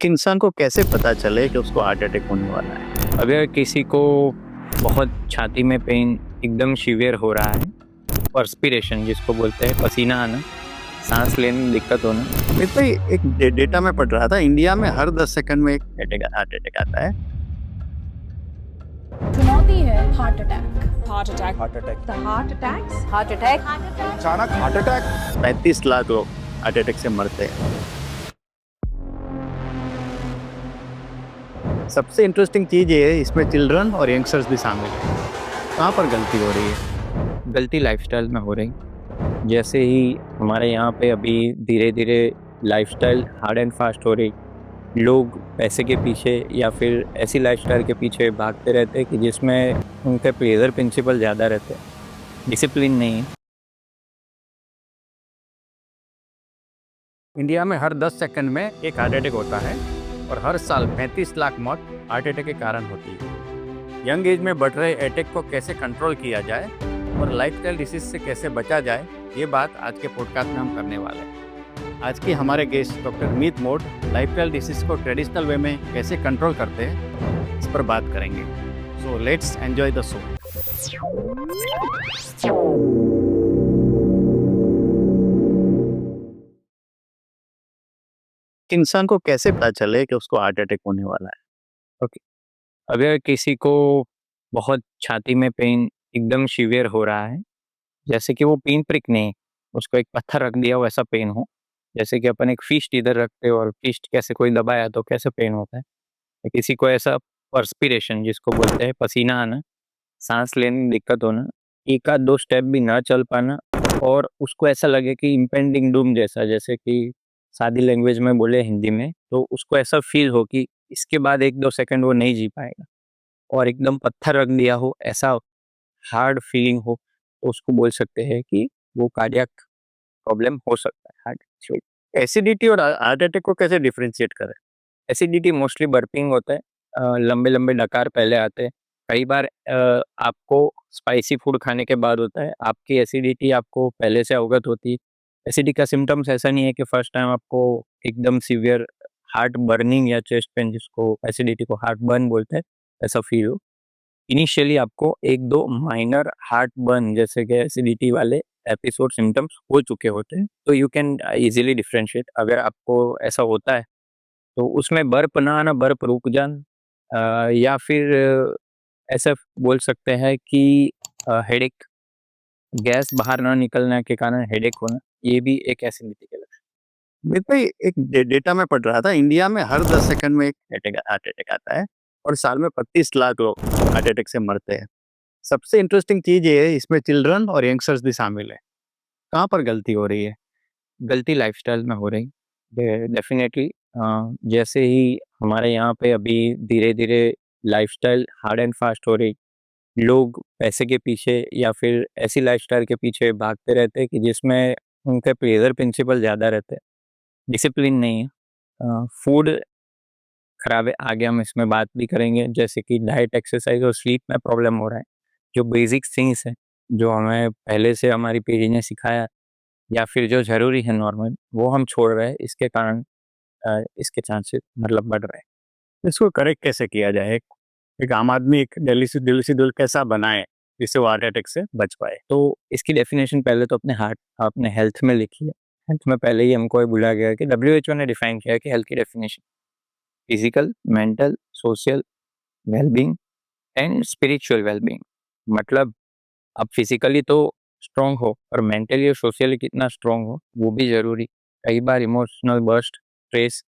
कि इंसान को कैसे पता चले कि उसको हार्ट अटैक होने वाला है। अगर किसी को बहुत छाती में पेन एकदम सीवियर हो रहा है, पर्स्पिरेशन जिसको बोलते हैं, पसीना आना, सांस लेने में दिक्कत होना। तो एक डेटा में पढ़ रहा था, इंडिया में हर 10 सेकंड में एक हार्ट अटैक आता है। चुनौती है हार्ट अटैक। अचानक हार्ट अटैक 35 लाख लोग हार्ट अटैक से मरते हैं। सबसे इंटरेस्टिंग चीज ये है, इसमें चिल्ड्रन और यंगस्टर्स भी शामिल हैं। कहाँ पर गलती हो रही है? गलती लाइफस्टाइल में हो रही। जैसे ही हमारे यहाँ पे अभी धीरे धीरे लाइफस्टाइल हार्ड एंड फास्ट हो रही, लोग पैसे के पीछे या फिर ऐसी लाइफस्टाइल के पीछे भागते रहते हैं कि जिसमें उनके प्लेजर प्रिंसिपल ज़्यादा रहते हैं, डिसिप्लिन नहीं है। इंडिया में हर 10 सेकंड में एक हार्ट अटैक होता है और हर साल 35 लाख मौत हार्ट अटैक के कारण होती है। यंग एज में बढ़ रहे अटैक को कैसे कंट्रोल किया जाए और लाइफस्टाइल डिसीज से कैसे बचा जाए, ये बात आज के पॉडकास्ट में हम करने वाले हैं। आज के हमारे गेस्ट डॉक्टर मीत मोड लाइफस्टाइल डिसीज को ट्रेडिशनल वे में कैसे कंट्रोल करते हैं, इस पर बात करेंगे। So let's enjoy the show. इंसान को कैसे पता चले कि उसको हार्ट अटैक होने वाला है? अगर किसी को बहुत छाती में पेन एकदम सीवियर हो रहा है, जैसे कि वो पिन प्रिक नहीं, उसको एक पत्थर रख दिया वैसा पेन हो, जैसे कि अपन एक फिस्ट इधर रखते हो और फिस्ट कैसे कोई दबाया तो कैसे पेन होता है, या किसी को ऐसा पर्स्पिरेशन जिसको बोलते हैं, पसीना आना, सांस लेने में दिक्कत होना, एक आध दो स्टेप भी ना चल पाना, और उसको ऐसा लगे कि इम्पेंडिंग डूम जैसा, जैसे कि सादी लैंग्वेज में बोले हिंदी में, तो उसको ऐसा फील हो कि इसके बाद एक दो सेकंड वो नहीं जी पाएगा, और एकदम पत्थर रख दिया हो, ऐसा हार्ड फीलिंग हो, तो उसको बोल सकते हैं कि वो कार्डियक प्रॉब्लम हो सकता है, हार्ट। एसिडिटी और हार्ट अटैक को कैसे डिफरेंशिएट करें? एसिडिटी मोस्टली बर्पिंग होता है, लंबे लंबे डकार पहले आते हैं। कई बार आपको स्पाइसी फूड खाने के बाद होता है, आपकी एसिडिटी आपको पहले से अवगत होती है। एसिडिटी का सिम्टम्स ऐसा नहीं है कि फर्स्ट टाइम आपको एकदम सीवियर हार्ट बर्निंग या चेस्ट पेन, जिसको एसिडिटी को हार्ट बर्न बोलते हैं, ऐसा फील हो। इनिशियली आपको एक दो माइनर हार्ट बर्न जैसे कि एसिडिटी वाले एपिसोड सिम्टम्स हो चुके होते हैं, तो यू कैन इजीली डिफरेंशिएट। अगर आपको ऐसा होता है तो उसमें बर्फ ना आना, बर्फ रुक जाना, या फिर ऐसा बोल सकते हैं कि हेडेक, गैस बाहर ना निकलने के कारण हेडेक होना, ये भी एक एसिडिटी के लक्षण। भाई एक डेटा में पढ़ रहा था, इंडिया में हर 10 सेकंड में एक हार्ट अटैक आता है और साल में 35 लाख लोग हार्ट अटैक से मरते हैं। सबसे इंटरेस्टिंग चीज ये है, इसमें चिल्ड्रन और यंगस्टर्स भी शामिल है। कहाँ पर गलती हो रही है? गलती लाइफस्टाइल में हो रही डेफिनेटली। जैसे ही हमारे यहाँ पे अभी धीरे धीरे लाइफस्टाइल हार्ड एंड फास्ट हो रही, लोग पैसे के पीछे या फिर ऐसी लाइफस्टाइल के पीछे भागते रहते हैं कि जिसमें उनके प्लेजर प्रिंसिपल ज़्यादा रहते हैं, डिसिप्लिन नहीं है। फूड खराब है, आगे हम इसमें बात भी करेंगे, जैसे कि डाइट, एक्सरसाइज और स्लीप में प्रॉब्लम हो रहा है। जो बेसिक थिंग्स हैं, जो हमें पहले से हमारी पीढ़ी ने सिखाया, या फिर जो ज़रूरी है नॉर्मल, वो हम छोड़ रहे हैं, इसके कारण इसके चांसेस मतलब बढ़ रहे हैं। इसको करेक्ट कैसे किया जाए? एक आम आदमी एक दिल शेड्यूल कैसा बनाए जिससे वो हार्ट अटैक से बच पाए? तो इसकी डेफिनेशन पहले तो अपने हेल्थ में लिखी है। हेल्थ में पहले ही हमको ये बोला गया है कि डब्ल्यूएचओ ने डिफाइन किया है कि हेल्थ की definition physical, mental, social wellbeing and spiritual wellbeing. मतलब आप फिजिकली तो स्ट्रांग हो, और मेंटली और सोशली कितना स्ट्रांग हो वो भी जरूरी। कई बार इमोशनल बर्स्ट, स्ट्रेस,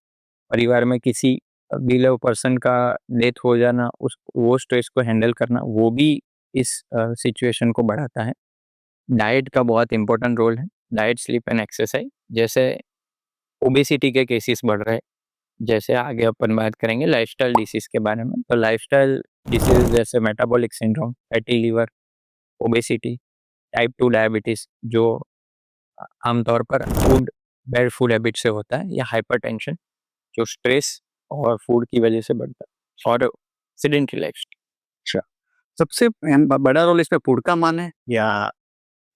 परिवार में किसी बिलव पर्सन का डेथ हो जाना, उस वो स्ट्रेस को हैंडल करना, वो भी इस सिचुएशन को बढ़ाता है। डाइट का बहुत इंपॉर्टेंट रोल है। Diet, sleep and exercise. जैसे ओबेसिटी के केसेस बढ़ रहे हैं, जैसे आगे अपन बात करेंगे लाइफस्टाइल डिसीज के बारे में, तो लाइफस्टाइल डिसीज जैसे metabolic syndrome, fatty liver, obesity, type 2 diabetes, जो आमतौर पर बैड फूड हैबिट से होता है, या हाइपरटेंशन जो स्ट्रेस और फूड की वजह से बढ़ता है, और सेडेंटरी लाइफस्टाइल। अच्छा, सबसे बड़ा रोल इसमें फूड का माने या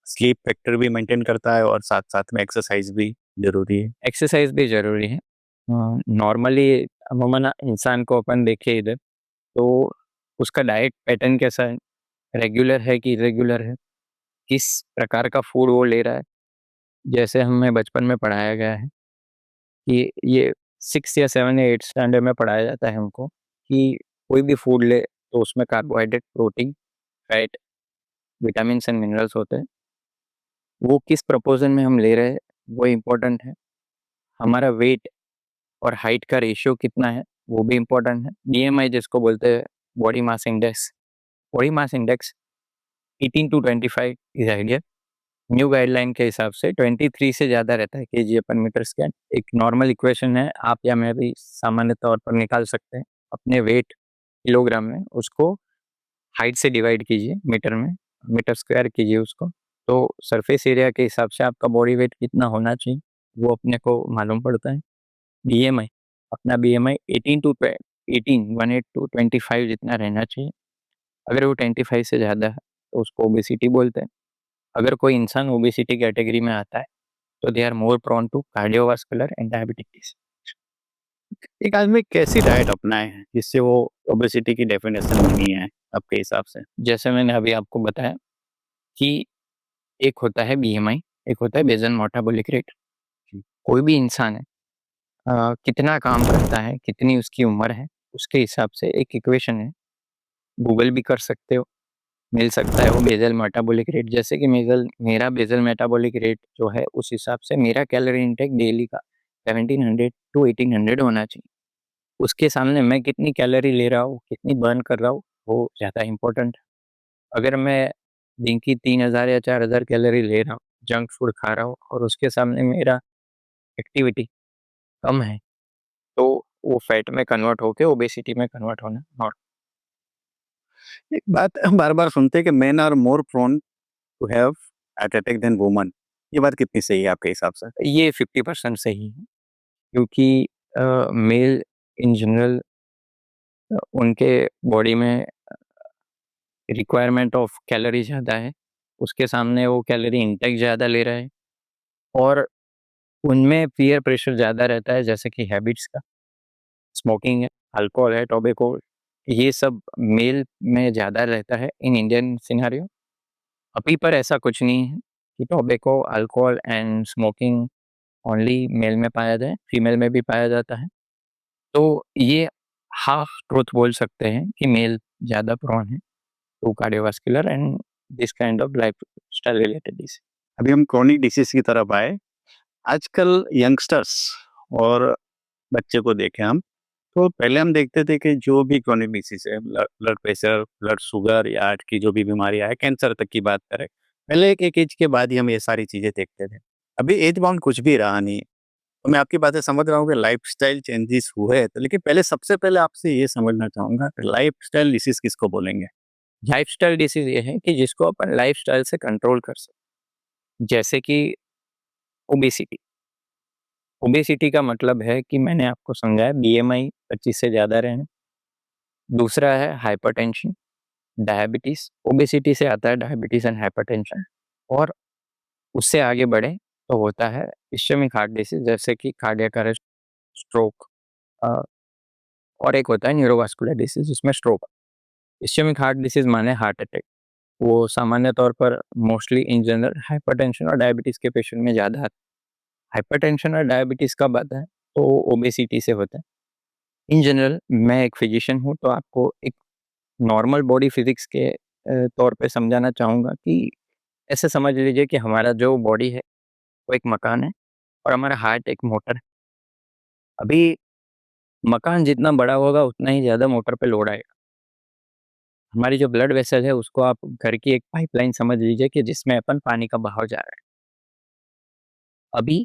स्लीप फैक्टर भी मेंटेन करता है और साथ साथ में एक्सरसाइज भी जरूरी है? एक्सरसाइज भी जरूरी है। नॉर्मली अमूमन इंसान को अपन देखे इधर तो उसका डाइट पैटर्न कैसा है, रेगुलर है कि इरेगुलर है, किस प्रकार का फूड वो ले रहा है। जैसे हमें बचपन में पढ़ाया गया है कि ये 6 या 7 या 8 स्टैंडर्ड में पढ़ाया जाता है हमको कि कोई भी फूड ले तो उसमें carbohydrate, protein, fat, vitamins and minerals होते हैं। वो किस प्रोपोर्शन में हम ले रहे हैं वो इम्पोर्टेंट है। हमारा वेट और हाइट का रेशियो कितना है वो भी इम्पोर्टेंट है। बीएमआई जिसको बोलते हैं, body mass index 18 to 25 is ideal. New guideline के हिसाब से 23 से ज़्यादा रहता है केजी अपन मीटर स्क्वायर। एक नॉर्मल इक्वेशन है, आप या मैं भी सामान्य तौर पर निकाल सकते हैं। अपने वेट किलोग्राम में उसको हाइट से डिवाइड कीजिए, मीटर स्क्वायर कीजिए उसको, तो सरफेस एरिया के हिसाब से आपका बॉडी वेट कितना होना चाहिए वो अपने को मालूम पड़ता है। बीएमआई, अपना बीएमआई 18 टू 25 जितना रहना चाहिए। अगर वो 25 से ज़्यादा है तो उसको ओबेसिटी बोलते हैं। अगर कोई इंसान ओबेसिटी कैटेगरी में आता है तो they are more prone to cardiovascular and diabetic disease. एक आदमी कैसी डाइट अपनाए हैं जिससे वो ओबेसिटी की डेफिनेशन में नहीं है आपके हिसाब से? जैसे मैंने अभी आपको बताया कि एक होता है बीएमआई, एक होता है बेसल मेटाबॉलिक रेट। कोई भी इंसान है कितना काम करता है, कितनी उसकी उम्र है, उसके हिसाब से एक इक्वेशन है, गूगल भी कर सकते हो, मिल सकता है वो बेसल मेटाबॉलिक रेट। जैसे कि मेरा बेसल मेटाबॉलिक रेट जो है उस हिसाब से मेरा कैलोरी इंटेक डेली का 1700 टू 1800 होना चाहिए। उसके सामने मैं कितनी कैलोरी ले रहा हूँ, कितनी बर्न कर रहा हूँ, वो ज़्यादा इम्पोर्टेंट है। अगर मैं दिन की 3000 या 4000 कैलोरी ले रहा हूँ, जंक फूड खा रहा हूँ और उसके सामने मेरा एक्टिविटी कम है, तो वो फैट में कन्वर्ट होके ओबेसिटी में कन्वर्ट होना नॉर्मल। एक बात बार बार सुनते हैं कि men are more prone to have heart attack than woman. ये बात कितनी सही है आपके हिसाब से? ये 50% सही है, क्योंकि मेल इन जनरल उनके बॉडी में रिक्वायरमेंट ऑफ कैलोरी ज़्यादा है, उसके सामने वो कैलोरी इंटेक ज़्यादा ले रहा है और उनमें पीयर प्रेशर ज़्यादा रहता है, जैसे कि हैबिट्स का, स्मोकिंग है, अल्कोहल है, टोबैको, ये सब मेल में ज़्यादा रहता है इन इंडियन सिनेरियो। अभी पर ऐसा कुछ नहीं है कि tobacco, alcohol and smoking only mail में पाया जाए, फीमेल में भी पाया जाता है। तो ये हाफ ट्रूथ बोल सकते हैं कि मेल ज़्यादा प्रोन है to cardiovascular and this kind of lifestyle related disease. अभी हम क्रोनिक डिसीज की तरफ आए। आजकल यंगस्टर्स और बच्चे को देखें हम, तो पहले हम देखते थे कि जो भी क्रोनिक डिसीज है, ब्लड प्रेशर, ब्लड शुगर या हार्ट की जो भी बीमारियां है, कैंसर तक की बात करें, पहले एक एज के बाद ही हम ये सारी चीजें देखते थे। अभी एज बाउंड कुछ भी रहा नहीं। तो मैं आपकी बातें समझ रहा हूँ कि लाइफस्टाइल चेंजेस हुए, तो लेकिन पहले सबसे पहले आपसे ये समझना चाहूंगा कि लाइफस्टाइल डिसीज किसको बोलेंगे? लाइफस्टाइल डिसीज ये है कि जिसको अपन लाइफस्टाइल से कंट्रोल कर सकते, जैसे कि ओबेसिटी। ओबेसिटी का मतलब है कि मैंने आपको समझाया बीएमआई 25 से ज़्यादा रहना। दूसरा है हाइपरटेंशन, डायबिटीज़। ओबेसिटी से आता है डायबिटीज़ एंड हाइपरटेंशन, और उससे आगे बढ़े तो होता है इस्केमिक हार्ट डिसीज, जैसे कि कार्डियक अरेस्ट, स्ट्रोक, और एक होता है न्यूरोवास्कुलर डिसीज, जिसमें स्ट्रोक। इस्केमिक हार्ट डिसीज माने हार्ट अटैक। वो सामान्य तौर पर मोस्टली इन जनरल हाइपरटेंशन और डायबिटीज़ के पेशेंट में ज़्यादा आता है। हाइपरटेंशन और डायबिटीज़ कब आता है? तो ओबेसिटी से होता है। इन जनरल मैं एक फिजिशियन हूँ, तो आपको एक नॉर्मल बॉडी फिजिक्स के तौर पे समझाना चाहूँगा कि ऐसे समझ लीजिए कि हमारा जो बॉडी है वो एक मकान है और हमारा हार्ट एक मोटर है। अभी मकान जितना बड़ा होगा उतना ही ज़्यादा मोटर पे लोड आएगा। हमारी जो ब्लड वेसल है उसको आप घर की एक पाइपलाइन समझ लीजिए कि जिसमें अपन पानी का बहाव जा रहा है। अभी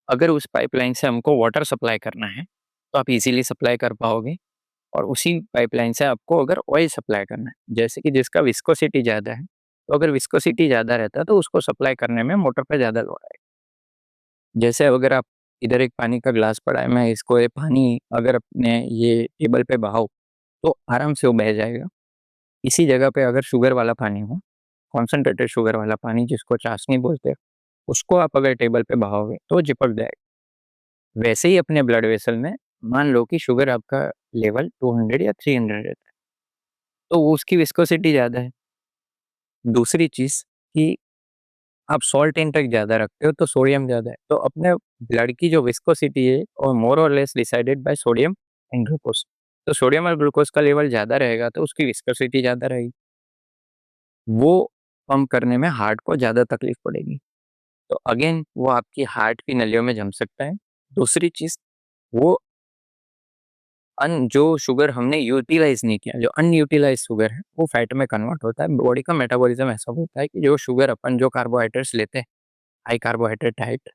अगर उस पाइपलाइन से हमको वाटर सप्लाई करना है तो आप इजीली सप्लाई कर पाओगे, और उसी पाइपलाइन से आपको अगर ऑयल सप्लाई करना है, जैसे कि जिसका विस्कोसिटी ज़्यादा है, तो अगर विस्कोसिटी ज़्यादा रहता है तो उसको सप्लाई करने में मोटर पे ज़्यादा लोड आएगा। जैसे अगर आप इधर एक पानी का ग्लास पड़ा है, मैं इसको ये पानी अगर अपने ये टेबल पे बहाऊँ तो आराम से वो बह जाएगा। इसी जगह पे अगर शुगर वाला पानी हो, कॉन्सन्ट्रेटेड शुगर वाला पानी जिसको चाशनी बोलते हैं, उसको आप अगर टेबल पे बहाओगे तो वो चिपक जाएगा। वैसे ही अपने ब्लड वेसल में मान लो कि शुगर आपका लेवल 200 या 300 रहता है, तो वो उसकी विस्कोसिटी ज़्यादा है। दूसरी चीज़ कि आप सॉल्ट इंटेक ज़्यादा रखते हो तो सोडियम ज़्यादा है, तो अपने ब्लड की जो विस्कोसिटी है और मोर और less decided by sodium and glucose. तो सोडियम और ग्लूकोज का लेवल ज़्यादा रहेगा तो उसकी विस्कोसिटी ज़्यादा रहेगी, वो पंप करने में हार्ट को ज़्यादा तकलीफ पड़ेगी, तो अगेन वो आपकी हार्ट की नलियों में जम सकता है। दूसरी चीज़, वो जो शुगर हमने यूटिलाइज नहीं किया, जो अनयूटिलाइज शुगर है, वो फैट में कन्वर्ट होता है। बॉडी का मेटाबॉलिज्म ऐसा होता है कि जो शुगर अपन जो कार्बोहाइड्रेट्स लेते हैं, हाई कार्बोहाइड्रेट डाइट,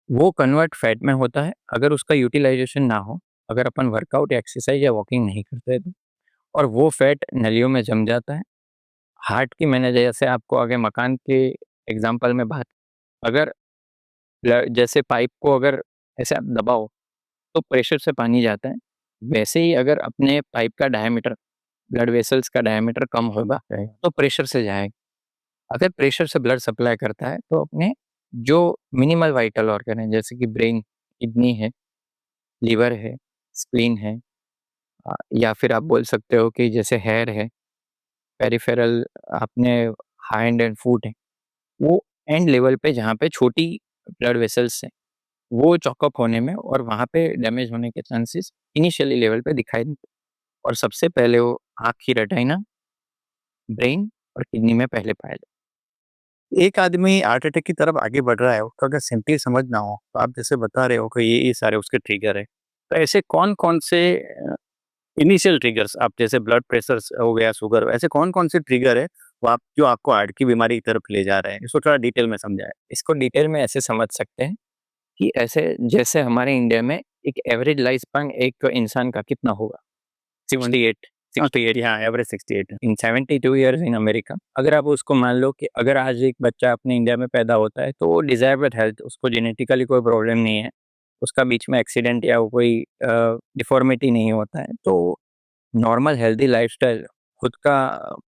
वो कन्वर्ट फैट में होता है अगर उसका यूटिलाइजेशन ना हो, अगर अपन वर्कआउट या एक्सरसाइज या वॉकिंग नहीं करते तो, और वो फैट नलियों में जम जाता है। हार्ट की मैंने जैसे आपको आगे मकान के एग्जांपल में बात, अगर जैसे पाइप को अगर ऐसे आप दबाओ तो प्रेशर से पानी जाता है, वैसे ही अगर अपने पाइप का डायमीटर, ब्लड वेसल्स का डायमीटर कम होगा तो प्रेशर से जाएगा। अगर प्रेशर से ब्लड सप्लाई करता है तो अपने जो मिनिमल वाइटल ऑर्गन है, जैसे कि ब्रेन, किडनी है, लीवर है, स्प्लीन है, या फिर आप बोल सकते हो कि जैसे हेयर है, पेरिफेरल, अपने हैंड एंड फुट है, वो एंड लेवल पे जहाँ पे छोटी ब्लड वेसल्स हैं, वो चॉकअप होने में और वहाँ पे डैमेज होने के चांसेस इनिशियली लेवल पे दिखाई देते हैं। और सबसे पहले वो आँख की रेटिना, ब्रेन और किडनी में पहले पाया जाता एक आदमी हार्ट अटैक की तरफ आगे बढ़ रहा है, उसको अगर सिंपली समझना हो, तो आप जैसे बता रहे हो कि ये सारे उसके ट्रिगर है। तो ऐसे कौन-कौन से इनिशियल ट्रिगर्स, आप जैसे ब्लड प्रेशर हो गया, शुगर, ऐसे कौन-कौन से ट्रिगर है, वो आप जो आपको हार्ट की बीमारी की तरफ ले जा रहे हैं? इसको थोड़ा डिटेल में समझाएँ। है। इसको डिटेल में ऐसे समझ सकते हैं कि ऐसे जैसे हमारे इंडिया में एक एवरेज लाइफ स्पैन एक इंसान का कितना होगा? 68, 68, हाँ, एवरेज 68 है। इन 72 ईयर्स इन अमेरिका। अगर आप उसको मान लो कि अगर आज एक बच्चा अपने इंडिया में पैदा होता है तो वो डिज़ायर्ड हेल्थ, उसको जेनेटिकली कोई प्रॉब्लम नहीं है, उसका बीच में एक्सीडेंट या वो कोई डिफ़ॉर्मिटी नहीं होता है, तो नॉर्मल हेल्दी लाइफ़स्टाइल खुद का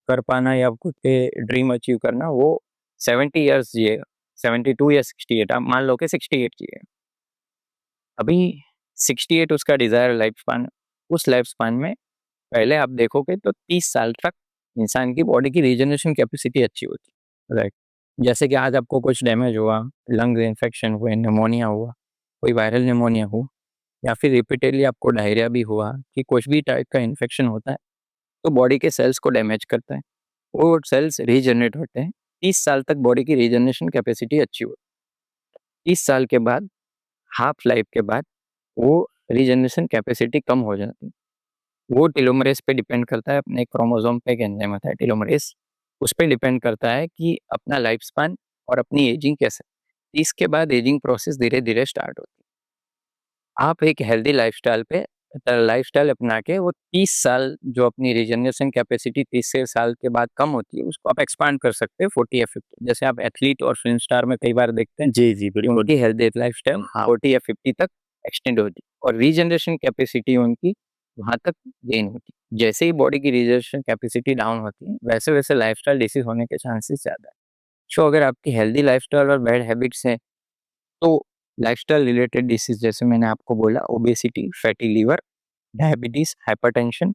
कर पाना या खुद के ड्रीम अचीव करना, वो 70 ईयर्स जिएगा, 72 या 68, आप मान लो कि 68 जिएगा। अभी 68 उसका डिज़ायर्ड लाइफ स्पैन, उस लाइफ स्पैन में पहले आप देखोगे तो 30 साल तक इंसान की बॉडी की रीजनरेशन कैपेसिटी अच्छी होती है, राइट? जैसे कि आज आपको कुछ डैमेज हुआ, लंग्स इन्फेक्शन हुए, निमोनिया हुआ, कोई वायरल निमोनिया हुआ, या फिर रिपीटेडली आपको डायरिया भी हुआ, कि कुछ भी टाइप का इन्फेक्शन होता है, तो बॉडी के सेल्स को डैमेज करता है। वो सेल्स रीजनरेट होते हैं। 30 साल तक बॉडी की रीजनरेशन कैपेसिटी अच्छी होती है। 30 साल के बाद, हाफ लाइफ के बाद, वो रीजनरेशन कैपेसिटी कम हो जाती है। वो टेलोमरेज पे डिपेंड करता है, अपने क्रोमोसोम पे एक एंजाइम होता है टेलोमरेज, उस पे डिपेंड करता है कि अपना लाइफ स्पैन और अपनी एजिंग कैसे। इसके बाद एजिंग प्रोसेस धीरे-धीरे स्टार्ट होती है। आप एक हेल्दी लाइफ़स्टाइल अपना के वो 30 साल जो अपनी रीजनरेशन कैपेसिटी 30 से साल के बाद कम होती है, उसको आप एक्सपांड कर सकते हैं 40 या 50। जैसे आप एथलीट और फिल्म स्टार में कई बार देखते हैं जी, जी, कि बिल्कुल। उनकी हेल्दी लाइफ़स्टाइल हाँ। 40 या 50 तक एक्सटेंड होती है और रीजनरेशन कैपेसिटी उनकी वहाँ तक गेन होती है। जैसे ही बॉडी की रीजनरेशन कैपेसिटी डाउन होती है, वैसे-वैसे लाइफ़स्टाइल डिसीज़ होने के चांसेस ज़्यादा है। सो अगर आपकी हेल्दी लाइफ़स्टाइल और बैड हैबिट्स हैं, तो लाइफ़स्टाइल रिलेटेड डिसीज़ जैसे मैंने आपको बोला, obesity, fatty liver, diabetes, hypertension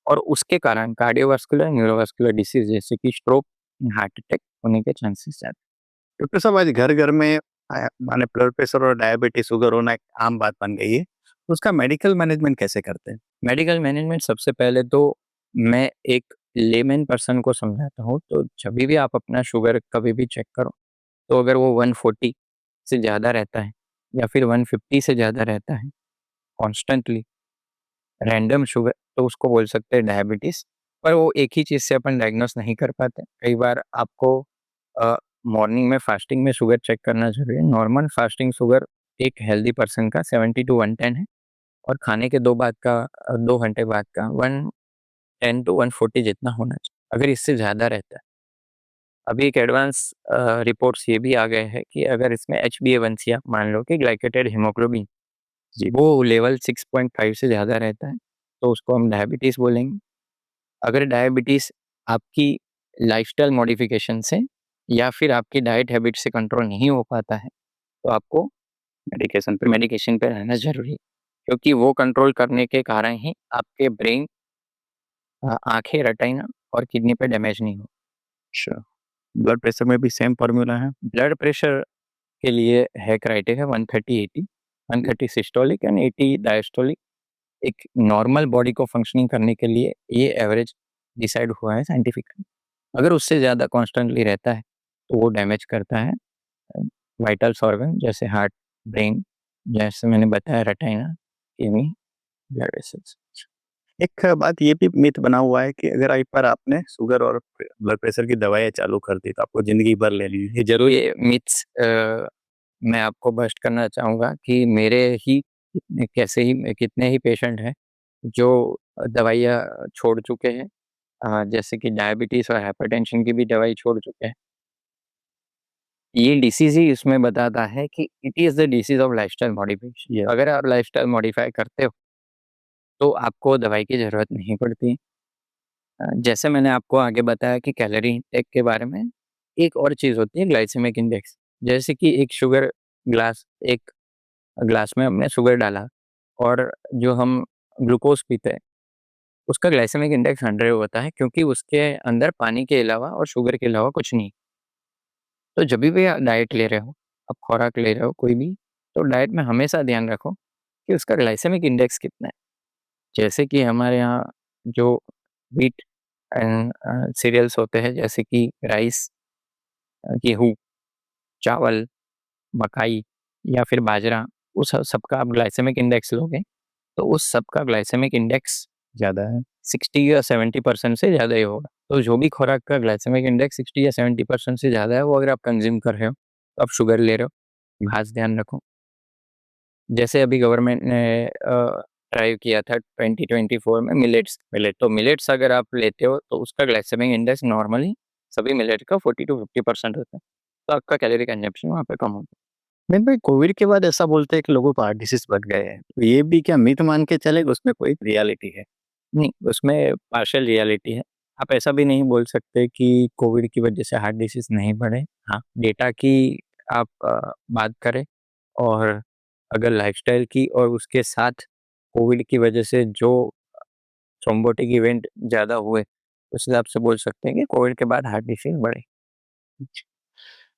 और उसके कारण कार्डियोवास्कुलर, न्यूरोवास्कुलर डिसीज़ जैसे कि स्ट्रोक, हार्ट अटैक होने के चांसेस ज़्यादा डॉक्टर साहब, आज घर-घर में माने ब्लड प्रेशर और डायबिटीज़, शुगर होना एक आम बात बन गई है। तो उसका मेडिकल मैनेजमेंट कैसे करते हैं? है। मेडिकल मैनेजमेंट सबसे पहले तो मैं एक लेमैन पर्सन को समझाता हूँ, तो जभी भी आप अपना शुगर कभी भी चेक करो, तो अगर वो 140 से ज़्यादा रहता है या फिर 150 से ज़्यादा रहता है कॉन्स्टेंटली, रैंडम शुगर, तो उसको बोल सकते हैं डायबिटीज़। पर वो एक ही चीज़ से अपन डायग्नोस नहीं कर पाते। कई बार आपको मॉर्निंग में फास्टिंग में शुगर चेक करना ज़रूरी है। नॉर्मल फास्टिंग शुगर एक हेल्दी पर्सन का 70 टू 110 है और खाने के 2 घंटे बाद का 110 टू 140 जितना होना चाहिए। अगर इससे ज़्यादा रहता है, अभी एक एडवांस रिपोर्ट्स ये भी आ गए हैं कि अगर इसमें HbA1c आप मान लो कि ग्लाइकेटेड हीमोग्लोबिन, जी, वो लेवल 6.5 से ज़्यादा रहता है, तो उसको हम डायबिटीज़ बोलेंगे। अगर डायबिटीज़ आपकी लाइफ़स्टाइल मॉडिफ़िकेशन से या फिर आपकी डाइट हैबिट से कंट्रोल नहीं हो पाता है, तो आपको मेडिकेशन पे रहना ज़रूरी है, क्योंकि वो कंट्रोल करने के कारण ही आपके ब्रेन, आँखें, रेटिना और किडनी पे डैमेज नहीं हो। अच्छा, ब्लड प्रेशर में भी सेम फार्मूला है? ब्लड प्रेशर के लिए है क्राइटेरिया 130/80, 130 सिस्टोलिक एंड 80 डायस्टोलिक। एक नॉर्मल बॉडी को फंक्शनिंग करने के लिए ये एवरेज डिसाइड हुआ है साइंटिफिकली। अगर उससे ज़्यादा कॉन्स्टेंटली रहता है तो वो डैमेज करता है वाइटल्स ऑर्गन, जैसे हार्ट, ब्रेन, जैसे मैंने बताया रेटिना, किडनी, ब्लड वेसल्स। एक बात ये भी मिथ बना हुआ है कि अगर एक बार आपने शुगर और ब्लड प्रेशर की दवाइयाँ चालू कर दी तो आपको ज़िंदगी भर ले ली। ये ज़रूरी ये मिथ्स मैं आपको बस्ट करना चाहूँगा कि मेरे ही कितने ही पेशेंट हैं जो दवाइयाँ छोड़ चुके हैं, जैसे कि डायबिटीज़ और हाइपरटेंशन की भी दवाई छोड़ चुके हैं। ये डिसीज़ ही इसमें बताता है कि it is the disease of lifestyle modification. Yeah. अगर आप लाइफ़स्टाइल मॉडिफ़ाई करते हो, तो आपको दवाई की ज़रूरत नहीं पड़ती। जैसे मैंने आपको आगे बताया कि कैलोरी इंटेक के बारे में, एक और चीज़ होती है ग्लाइसेमिक इंडेक्स। जैसे कि एक ग्लास में हमने शुगर डाला और जो हम ग्लूकोज़ पीते हैं, उसका ग्लाइसेमिक इंडेक्स 100 होता है, क्योंकि उसके अंदर पानी के अलावा और शुगर के अलावा कुछ नहीं। तो जभी भी आप डाइट ले रहे हो, आप खुराक ले रहे हो कोई भी, तो डाइट में हमेशा ध्यान रखो कि उसका ग्लाइसेमिक इंडेक्स कितना है। जैसे कि हमारे यहाँ जो व्हीट एंड सीरियल्स होते हैं, जैसे कि राइस, गेहूँ, चावल, मकाई या फिर बाजरा, उस सबका आप ग्लाइसेमिक इंडेक्स लोगे, तो उस सबका ग्लाइसेमिक इंडेक्स ज़्यादा है। 60 या 70% से ज़्यादा ही होगा। तो जो भी खुराक का ग्लाइसेमिक इंडेक्स 60 या 70% से ज़्यादा है, वो अगर आप कंज़्यूम कर रहे हो, तो आप शुगर ले रहे हो, खास ध्यान रखो। जैसे अभी गवर्नमेंट ने ट्राई किया था 2024 में मिलेट, तो मिलेट्स अगर आप लेते हो, तो उसका ग्लाइसेमिक इंडेक्स नॉर्मली सभी मिलेट का 40 टू 50% होता है। तो आपका कैलोरी कंजम्पशन वहाँ पे कम होता है। मेन भाई, कोविड के बाद ऐसा बोलते हैं कि लोगों को हार्ट डिसीज़ बढ़ गए हैं। तो ये भी क्या मिथ मान के चले कि उसमें कोई रियलिटी है? नहीं, उसमें पार्शियल रियलिटी है। आप ऐसा भी नहीं बोल सकते कि कोविड की वजह से हार्ट डिसीज़ नहीं बढ़े। हाँ, डेटा की आप बात करें, और अगर लाइफ़स्टाइल की और उसके साथ कोविड की वजह से जो थ्रोम्बोटिक इवेंट ज़्यादा हुए, उस हिसाब से बोल सकते हैं कि कोविड के बाद हार्ट डिसीज़ बढ़े।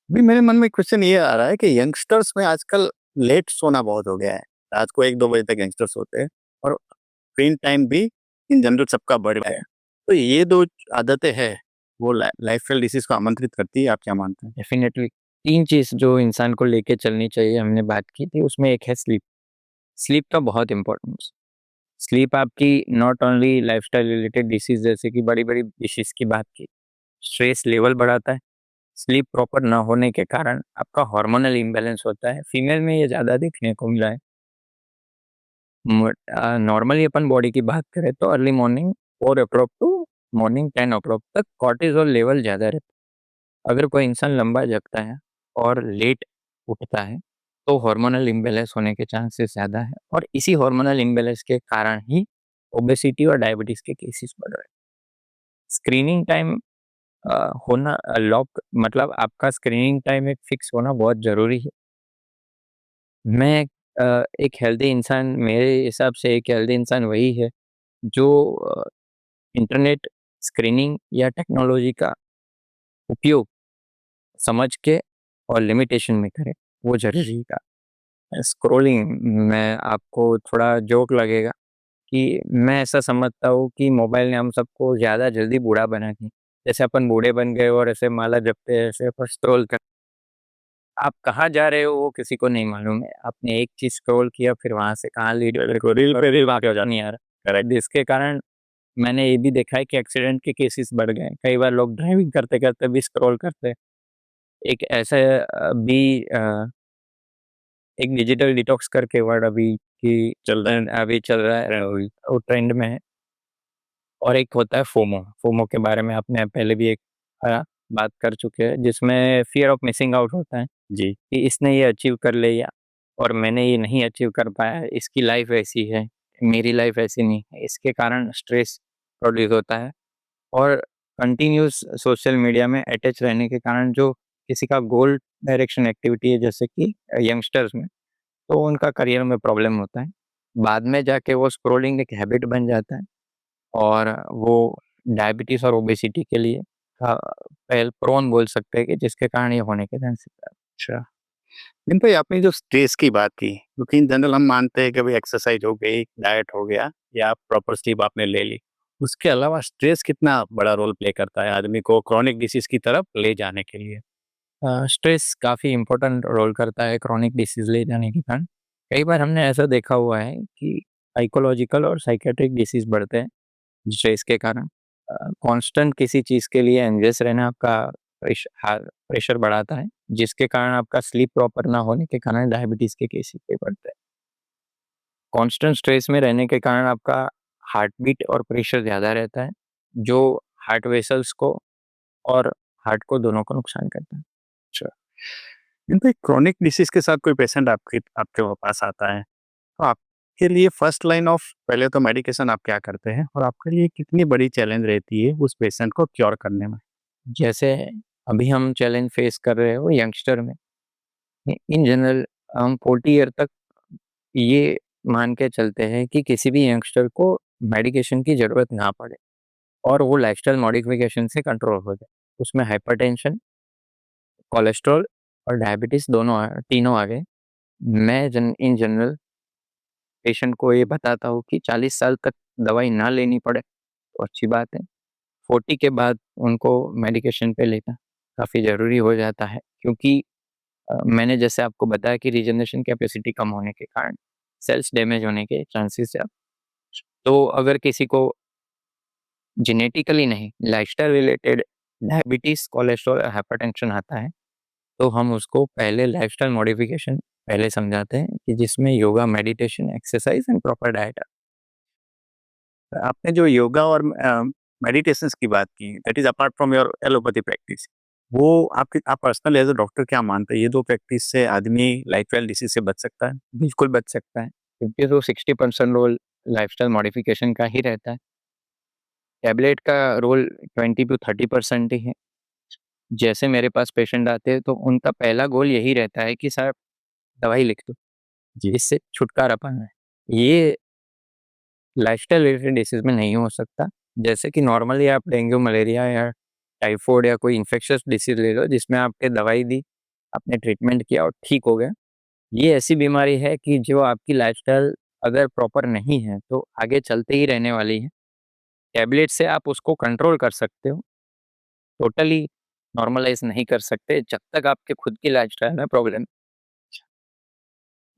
अभी मेरे मन में क्वेश्चन ये आ रहा है कि यंगस्टर्स में आजकल लेट सोना बहुत हो गया है। रात को 1-2 बजे तक यंगस्टर सोते हैं और स्क्रीन टाइम भी इन जनरल सबका बढ़ गया है। तो ये 2 आदतें हैं, वो लाइफ़स्टाइल डिसीज़ को आमंत्रित करती है। आप क्या मानते हैं? डेफ़िनेटली 3 चीज़ जो इंसान को लेके चलनी चाहिए, हमने बात की थी, उसमें एक है स्लीप। स्लीप का बहुत इम्पोर्टेंस। स्लीप आपकी not only lifestyle related disease जैसे कि बड़ी-बड़ी डिसीज़ की बात की, स्ट्रेस लेवल बढ़ाता है। स्लीप प्रॉपर ना होने के कारण आपका हार्मोनल इम्बैलेंस होता है। फीमेल में ये ज़्यादा देखने को मिला है। नॉर्मली अपन बॉडी की बात करें तो अर्ली मॉर्निंग 4 टू मॉर्निंग 10 तक कॉर्टिसोल लेवल ज़्यादा रहता है। अगर कोई इंसान लंबा जगता है और लेट उठता है, तो हार्मोनल इम्बैलेंस होने के चांसेस ज़्यादा है, और इसी हार्मोनल इम्बैलेंस के कारण ही ओबेसिटी और डायबिटीज़ के केसेस बढ़ रहे हैं। स्क्रीनिंग टाइम होना लॉक मतलब आपका स्क्रीनिंग टाइम एक फिक्स होना बहुत ज़रूरी है। मैं एक हेल्दी इंसान, मेरे हिसाब से एक हेल्दी इंसान वही है जो इंटरनेट, स्क्रीनिंग या टेक्नोलॉजी का उपयोग समझ के और लिमिटेशन में करे, वो ज़रूरी का। स्क्रॉलिंग में आपको थोड़ा जोक लगेगा कि मैं ऐसा समझता हूँ कि मोबाइल ने हम सबको ज़्यादा जल्दी बूढ़ा बना दिया। जैसे अपन बूढ़े बन गए और ऐसे माला जपते हैं, ऐसे पर स्क्रॉल कर, आप कहाँ जा रहे हो वो किसी को नहीं मालूम है। आपने एक चीज़ स्क्रॉल किया, फिर वहाँ से कहाँ रील पे रील भाग जाता नहीं आ रहा। करेक्ट, जिसके कारण मैंने ये भी देखा है कि एक्सीडेंट के केसेस बढ़ गए हैं। कई बार लोग ड्राइविंग करते-करते भी स्क्रॉल करते हैं। एक ऐसा एक डिजिटल डिटॉक्स करके वर्ड अभी चल रहा है, वो ट्रेंड में है। और एक होता है फोमो। फोमो के बारे में आपने पहले भी एक बात कर चुके हैं, जिसमें फ़ियर ऑफ मिसिंग आउट होता है जी। कि इसने ये अचीव कर लिया और मैंने ये नहीं अचीव कर पाया, इसकी लाइफ़ ऐसी है, मेरी लाइफ़ ऐसी नहीं है। इसके कारण स्ट्रेस प्रोड्यूस होता है, और कंटिन्यूअस सोशल मीडिया में अटैच रहने के कारण जो किसी का गोल डायरेक्शन एक्टिविटी है, जैसे कि यंगस्टर्स में, तो उनका करियर में प्रॉब्लम होता है। बाद में जाके वो स्क्रॉलिंग एक हैबिट बन जाता है और वो डायबिटीज़ और ओबेसिटी के लिए पहल प्रोन बोल सकते हैं कि जिसके कारण ये होने के चांसेस है। अच्छा। लेकिन भाई आपने जो स्ट्रेस की बात की, क्योंकि इन जनरल हम मानते हैं कि भाई एक्सरसाइज हो गई, डाइट हो गया या प्रॉपर स्लीप आपने ले ली। उसके अलावा स्ट्रेस कितना बड़ा रोल प्ले करता है आदमी को क्रोनिक डिसीज़ की तरफ ले जाने के लिए? स्ट्रेस काफ़ी इम्पोर्टेंट रोल करता है क्रॉनिक डिसीज़ ले जाने के कारण। कई बार हमने ऐसा देखा हुआ है कि साइकोलॉजिकल और साइकियाट्रिक डिसीज़ बढ़ते हैं स्ट्रेस के कारण। कांस्टेंट किसी चीज़ के लिए एंग्ज़ियस रहना आपका प्रेशर बढ़ाता है, जिसके कारण आपका स्लीप प्रॉपर ना होने के कारण डायबिटीज़ के केसेस भी बढ़ते हैं। कांस्टेंट स्ट्रेस में रहने के कारण आपका हार्ट बीट और प्रेशर ज़्यादा रहता है, जो हार्ट वेसल्स को और हार्ट को दोनों को नुकसान करता है। अच्छा। लेकिन भाई क्रोनिक डिसीज़ के साथ कोई पेशेंट आपके आपके पास आता है, तो आपके लिए फर्स्ट लाइन ऑफ पहले तो मेडिकेशन आप क्या करते हैं? और आपके लिए कितनी बड़ी चैलेंज रहती है उस पेशेंट को क्योर करने में? जैसे अभी हम चैलेंज फेस कर रहे हो यंगस्टर में, इन जनरल हम 40 ईयर तक ये मान के चलते हैं कि किसी भी यंगस्टर को मेडिकेशन की ज़रूरत ना पड़े और वो लाइफ़स्टाइल मॉडिफिकेशन से कंट्रोल हो जाए। उसमें हाइपरटेंशन, कोलेस्ट्रॉल और डायबिटीज़ तीनों आ गए। मैं इन जनरल पेशेंट को ये बताता हूँ कि 40 साल तक दवाई ना लेनी पड़े तो अच्छी बात है। 40 के बाद उनको मेडिकेशन पे लेना काफ़ी ज़रूरी हो जाता है, क्योंकि मैंने जैसे आपको बताया कि रीजनरेशन कैपेसिटी कम होने के कारण सेल्स डैमेज होने के चांसेस है। तो अगर किसी को जेनेटिकली नहीं, लाइफ़स्टाइल रिलेटेड डायबिटीज़, कोलेस्ट्रॉल या हाइपरटेंशन आता है, तो हम उसको पहले लाइफ़स्टाइल मॉडिफिकेशन पहले समझाते हैं कि जिसमें yoga, meditation, exercise and proper diet. आपने जो योगा और मेडिटेशंस की बात की, that is apart from your allopathy practice, वो आपकी आप पर्सनल एज़ अ डॉक्टर क्या मानते हैं? ये 2 प्रैक्टिस से आदमी लाइफ़स्टाइल डिसीज़ से बच सकता है? बिल्कुल बच सकता है, क्योंकि तो 60% रोल लाइफ़स्टाइल मॉडिफिकेशन का ही रहता है। टैबलेट का रोल 20 टू 30% ही है। जैसे मेरे पास पेशेंट आते हैं तो उनका पहला गोल यही रहता है कि साहब दवाई लिख दो, जी। इससे छुटकारा पाना है। ये लाइफ़स्टाइल रिलेटेड डिसीज़ में नहीं हो सकता। जैसे कि नॉर्मली आप डेंगू, मलेरिया या टाइफाइड या कोई इन्फेक्शियस डिसीज़ ले लो जिसमें आपने दवाई दी, आपने ट्रीटमेंट किया और ठीक हो गया। ये ऐसी बीमारी है कि जो आपकी लाइफ़स्टाइल अगर प्रॉपर नहीं है तो आगे चलते ही रहने वाली है। टैबलेट से आप उसको कंट्रोल कर सकते हो, टोटली नॉर्मलाइज़ नहीं कर सकते जब तक आपके खुद की लाइफ़स्टाइल में प्रॉब्लम।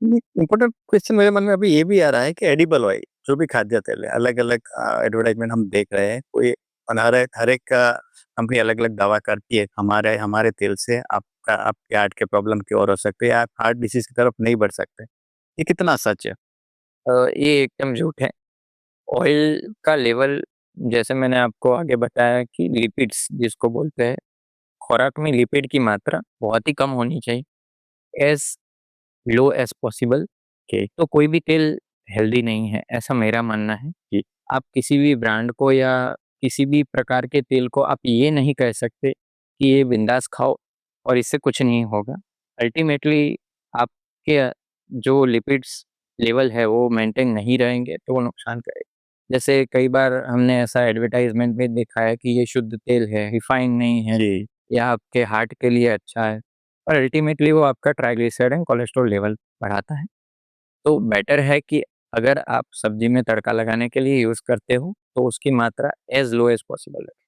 इम्पोर्टेंट क्वेश्चन मेरे मन में अभी ये भी आ रहा है कि एडिबल ऑयल, जो भी खाद्य तेल है, अलग-अलग एडवर्टाइज़मेंट हम देख रहे हैं, कोई बना रहा है, हर एक कंपनी अलग-अलग दावा करती है, हमारे हमारे तेल से आपका आपके हार्ट के प्रॉब्लम क्योर हो सकती है, आप हार्ट डिसीज़ की तरफ नहीं बढ़ सकते। ये कितना सच है? ये एकदम झूठ है। ऑयल का लेवल, जैसे मैंने आपको आगे बताया कि लिपिड्स जिसको बोलते हैं, खुराक में लिपिड की मात्रा बहुत ही कम होनी चाहिए, एज़ लो एज़ पॉसिबल। कि तो कोई भी तेल हेल्दी नहीं है, ऐसा मेरा मानना है। कि आप किसी भी ब्रांड को या किसी भी प्रकार के तेल को आप ये नहीं कह सकते कि ये बिंदास खाओ और इससे कुछ नहीं होगा। अल्टीमेटली आपके जो लिपिड्स लेवल है वो मेंटेन नहीं रहेंगे तो वो नुकसान करेगा। जैसे कई बार हमने ऐसा एडवर्टाइज़मेंट में देखा है कि ये शुद्ध तेल है, रिफाइंड नहीं है जी। या आपके हार्ट के लिए अच्छा है, और अल्टीमेटली वो आपका ट्राइग्लिसराइड एंड कोलेस्ट्रॉल लेवल बढ़ाता है। तो बेटर है कि अगर आप सब्जी में तड़का लगाने के लिए यूज़ करते हो तो उसकी मात्रा एज़ लो एज़ पॉसिबल रखें।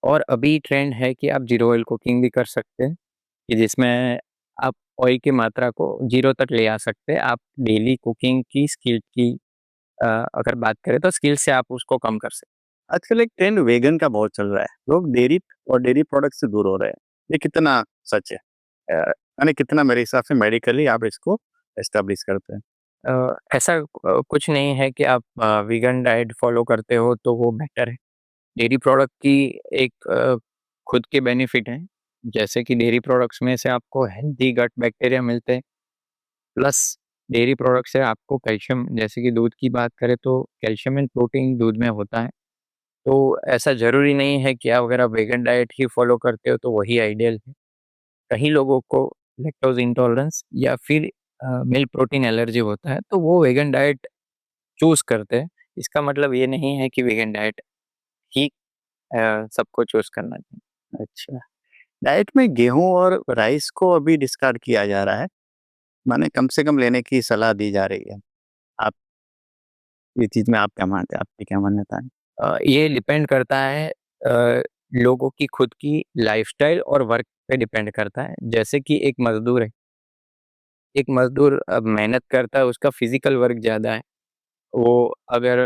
और अभी ट्रेंड है कि आप जीरो ऑयल कुकिंग भी कर सकते हैं, कि जिसमें आप ऑयल की मात्रा को जीरो तक ले आ सकते हैं। आप डेली कुकिंग की स्किल की अगर बात करें तो स्किल से आप उसको कम कर सकते आजकल एक ट्रेंड वेगन का बहुत चल रहा है। लोग डेयरी और डेयरी प्रोडक्ट से दूर हो रहे हैं। ये कितना सच है? यानी कितना मेरे हिसाब से मेडिकली आप इसको एस्टेब्लिश करते हैं? ऐसा कुछ नहीं है कि आप वीगन डाइट फॉलो करते हो तो वो बेटर है। डेयरी प्रोडक्ट की एक खुद के बेनिफिट हैं, जैसे कि डेयरी प्रोडक्ट्स में से आपको हेल्दी गट बैक्टीरिया मिलते हैं, प्लस डेयरी प्रोडक्ट से आपको कैल्शियम, जैसे कि दूध की बात करें तो कैल्शियम एंड प्रोटीन दूध में होता है। तो ऐसा ज़रूरी नहीं है कि आप अगर आप वेगन डाइट ही फॉलो करते हो तो वही आइडियल है। कई लोगों को लैक्टोज़ इंटॉलरेंस या फिर मिल्क प्रोटीन एलर्जी होता है तो वो वेगन डाइट चूज़ करते हैं। इसका मतलब ये नहीं है कि वेगन डाइट ही सबको चूज़ करना चाहिए। अच्छा, डाइट में गेहूँ और राइस को अभी डिस्कार्ड किया जा रहा है, माने कम से कम लेने की सलाह दी जा रही है। आप ये चीज़ में आप क्या मानते हैं? आपकी क्या मान्यता है? ये डिपेंड करता है लोगों की खुद की लाइफ़स्टाइल और वर्क पे डिपेंड करता है। जैसे कि एक मज़दूर है, एक मज़दूर मेहनत करता है, उसका फिज़िकल वर्क ज़्यादा है। वो अगर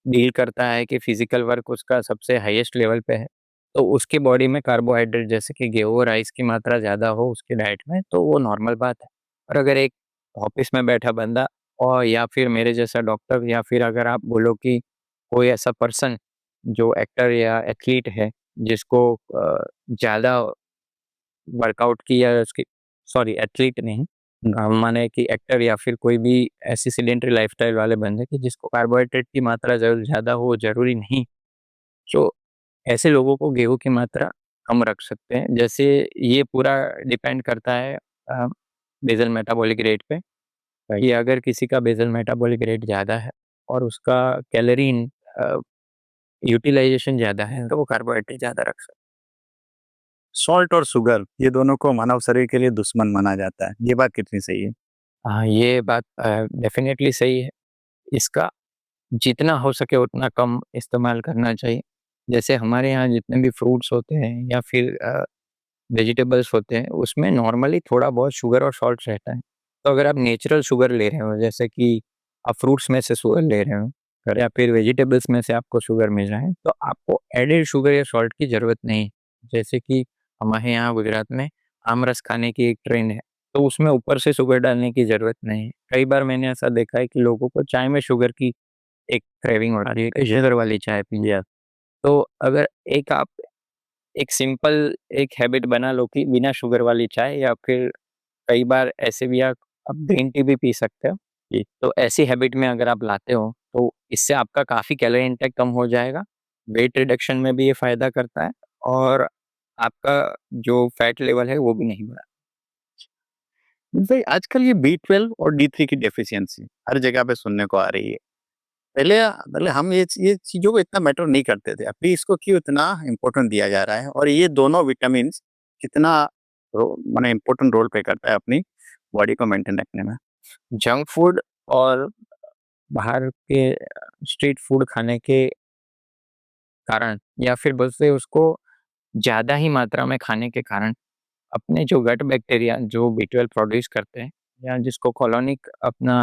डील करता है कि फिज़िकल वर्क उसका सबसे हाईएस्ट लेवल पे है, तो उसकी बॉडी में कार्बोहाइड्रेट जैसे कि गेहूँ और राइस की मात्रा ज़्यादा हो उसकी डाइट में, तो वो नॉर्मल बात है। और अगर एक ऑफ़िस में बैठा बंदा और या फिर मेरे जैसा डॉक्टर या फिर अगर आप बोलो कि कोई ऐसा पर्सन जो एक्टर या एथलीट है, जिसको ज़्यादा वर्कआउट की या उसकी सॉरी एथलीट नहीं माने कि एक्टर या फिर कोई भी ऐसी सेडेंटरी लाइफस्टाइल वाले बंदे कि जिसको कार्बोहाइड्रेट की मात्रा ज़्यादा हो ज़रूरी नहीं, तो ऐसे लोगों को गेहूँ की मात्रा कम रख सकते हैं। जैसे ये पूरा डिपेंड करता है बेसल मेटाबॉलिक रेट पे कि अगर किसी का बेसल मेटाबॉलिक रेट ज़्यादा है और उसका कैलोरी अ, यूटिलाइज़ेशन ज़्यादा है, तो वो कार्बोहाइड्रेट ज़्यादा रख सकता सॉल्ट और शुगर ये दोनों को मानव शरीर के लिए दुश्मन माना जाता है। ये बात कितनी सही है? है। हाँ, ये बात डेफ़िनेटली सही है। इसका जितना हो सके उतना कम इस्तेमाल करना चाहिए। जैसे हमारे यहाँ जितने भी फ्रूट्स होते हैं या फिर वेजिटेबल्स होते हैं, उसमें नॉर्मली थोड़ा बहुत शुगर और सॉल्ट रहता है। तो अगर आप नेचुरल शुगर ले रहे हो, जैसे कि आप फ्रूट्स में से शुगर ले रहे हो या फिर वेजिटेबल्स में से आपको शुगर मिल रहा है, तो आपको एडेड शुगर या सॉल्ट की ज़रूरत नहीं है। जैसे कि हमारे यहाँ गुजरात में आम रस खाने की एक ट्रेंड है, तो उसमें ऊपर से शुगर डालने की ज़रूरत नहीं है। कई बार मैंने ऐसा देखा है कि लोगों को चाय में शुगर की एक क्रेविंग होती है कि शुगर वाली चाय पीनी है। तो अगर आप एक सिंपल एक हैबिट बना लो कि बिना शुगर वाली चाय या फिर कई बार ऐसे भी आप ग्रीन टी भी पी सकते हो। जी। तो ऐसी हैबिट में अगर आप लाते हो, तो इससे आपका काफ़ी कैलोरी इंटेक कम हो जाएगा, वेट रिडक्शन में भी ये फ़ायदा करता है और आपका जो फैट लेवल है वो भी नहीं बढ़ा। भाई आजकल ये B12 और D3 की डेफिशिएंसी हर जगह पे सुनने को आ रही है। पहले पहले हम ये चीज़ों को इतना मैटर नहीं करते थे। अभी इसको क्यों इतना इम्पोर्टेंट दिया जा रहा है और ये दोनों विटामिन्स कितना माने इम्पोर्टेंट रोल प्ले करता है अपनी बॉडी को मेंटेन रखने में? जंक फूड और बाहर के स्ट्रीट फूड खाने के कारण या फिर बोलते उसको ज़्यादा ही मात्रा में खाने के कारण अपने जो गट बैक्टीरिया जो B12 प्रोड्यूस करते हैं या जिसको कॉलोनिक अपना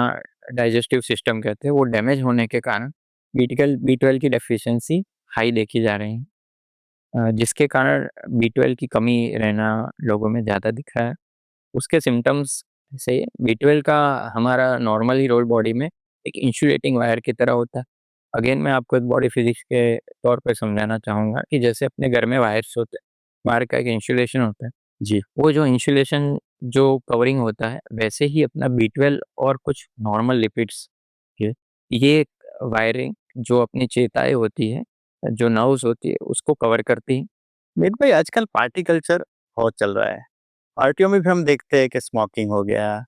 डाइजेस्टिव सिस्टम कहते हैं वो डैमेज होने के कारण B12 की डेफिशिएंसी हाई देखी जा रही है। जिसके कारण B12 की कमी रहना लोगों में ज़्यादा दिख रहा है। उसके सिम्पटम्स से B12 का हमारा नॉर्मली रोल बॉडी में एक इंसुलेटिंग वायर की तरह होता है। अगेन मैं आपको एक बॉडी फिजिक्स के तौर पे समझाना चाहूँगा कि जैसे अपने घर में वायर्स होते हैं, वायर का एक इंसुलेशन होता है। जी। वो जो इंसुलेशन जो कवरिंग होता है, वैसे ही अपना B12 और कुछ नॉर्मल लिपिड्स के ये वायरिंग जो अपनी चेताएँ होती है, जो नर्व्स होती है, उसको कवर करती है। मीत भाई आजकल पार्टी कल्चर बहुत चल रहा है। पार्टियों में भी हम देखते हैं कि स्मोकिंग हो गया,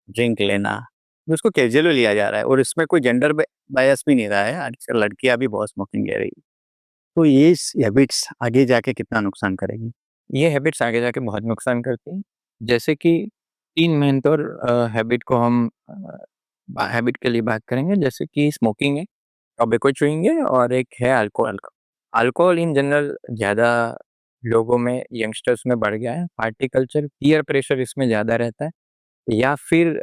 ड्रिंक लेना, उसको कैजुअली लिया जा रहा है और इसमें कोई जेंडर बायस भी नहीं रहा है। आजकल लड़कियाँ भी बहुत स्मोकिंग ले रही है। तो ये हैबिट्स आगे जाके कितना नुकसान करेगी? ये हैबिट्स आगे जाके बहुत नुकसान करती हैं। जैसे कि 3 मेन तौर हैबिट को हम हैबिट के लिए बात करेंगे, जैसे कि स्मोकिंग है, टोबैको च्यूइंग है और एक है अल्कोहल का। अल्कोहल इन जनरल ज़्यादा लोगों में, यंगस्टर्स में बढ़ गया है। पार्टी कल्चर, पीयर प्रेशर इसमें ज़्यादा रहता है या फिर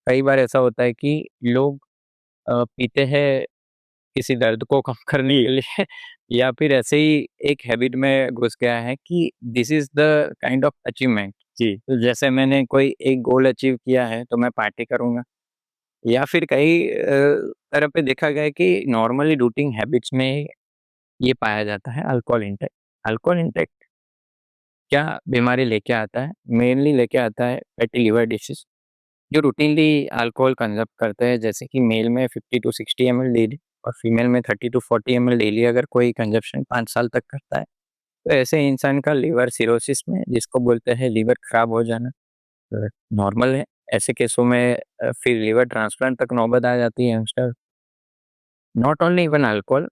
कई बार ऐसा होता है कि लोग पीते हैं किसी दर्द को कम करने के लिए या फिर ऐसे ही एक हैबिट में घुस गया है कि this is the kind of achievement. जी। तो जैसे मैंने कोई एक गोल अचीव किया है तो मैं पार्टी करूँगा या फिर कई तरह पे देखा गया है कि नॉर्मली रूटीन हैबिट्स में ये पाया जाता है अल्कोहल इंटेक। अल्कोहल इंटेक क्या बीमारी लेके आता है? मेनली लेके आता है फैटी लिवर डिसीज़। जो रूटीनली अल्कोहल कंज़्यूम करते हैं, जैसे कि मेल में 50 टू 60 एमएल डेली और फीमेल में 30 टू 40 एमएल डेली अगर कोई कंज़म्पशन 5 साल तक करता है, तो ऐसे इंसान का लिवर सिरोसिस में जिसको बोलते हैं लिवर खराब हो जाना नॉर्मल है। ऐसे केसों में फिर लिवर ट्रांसप्लांट तक नौबत आ जाती है youngster. Not only even alcohol,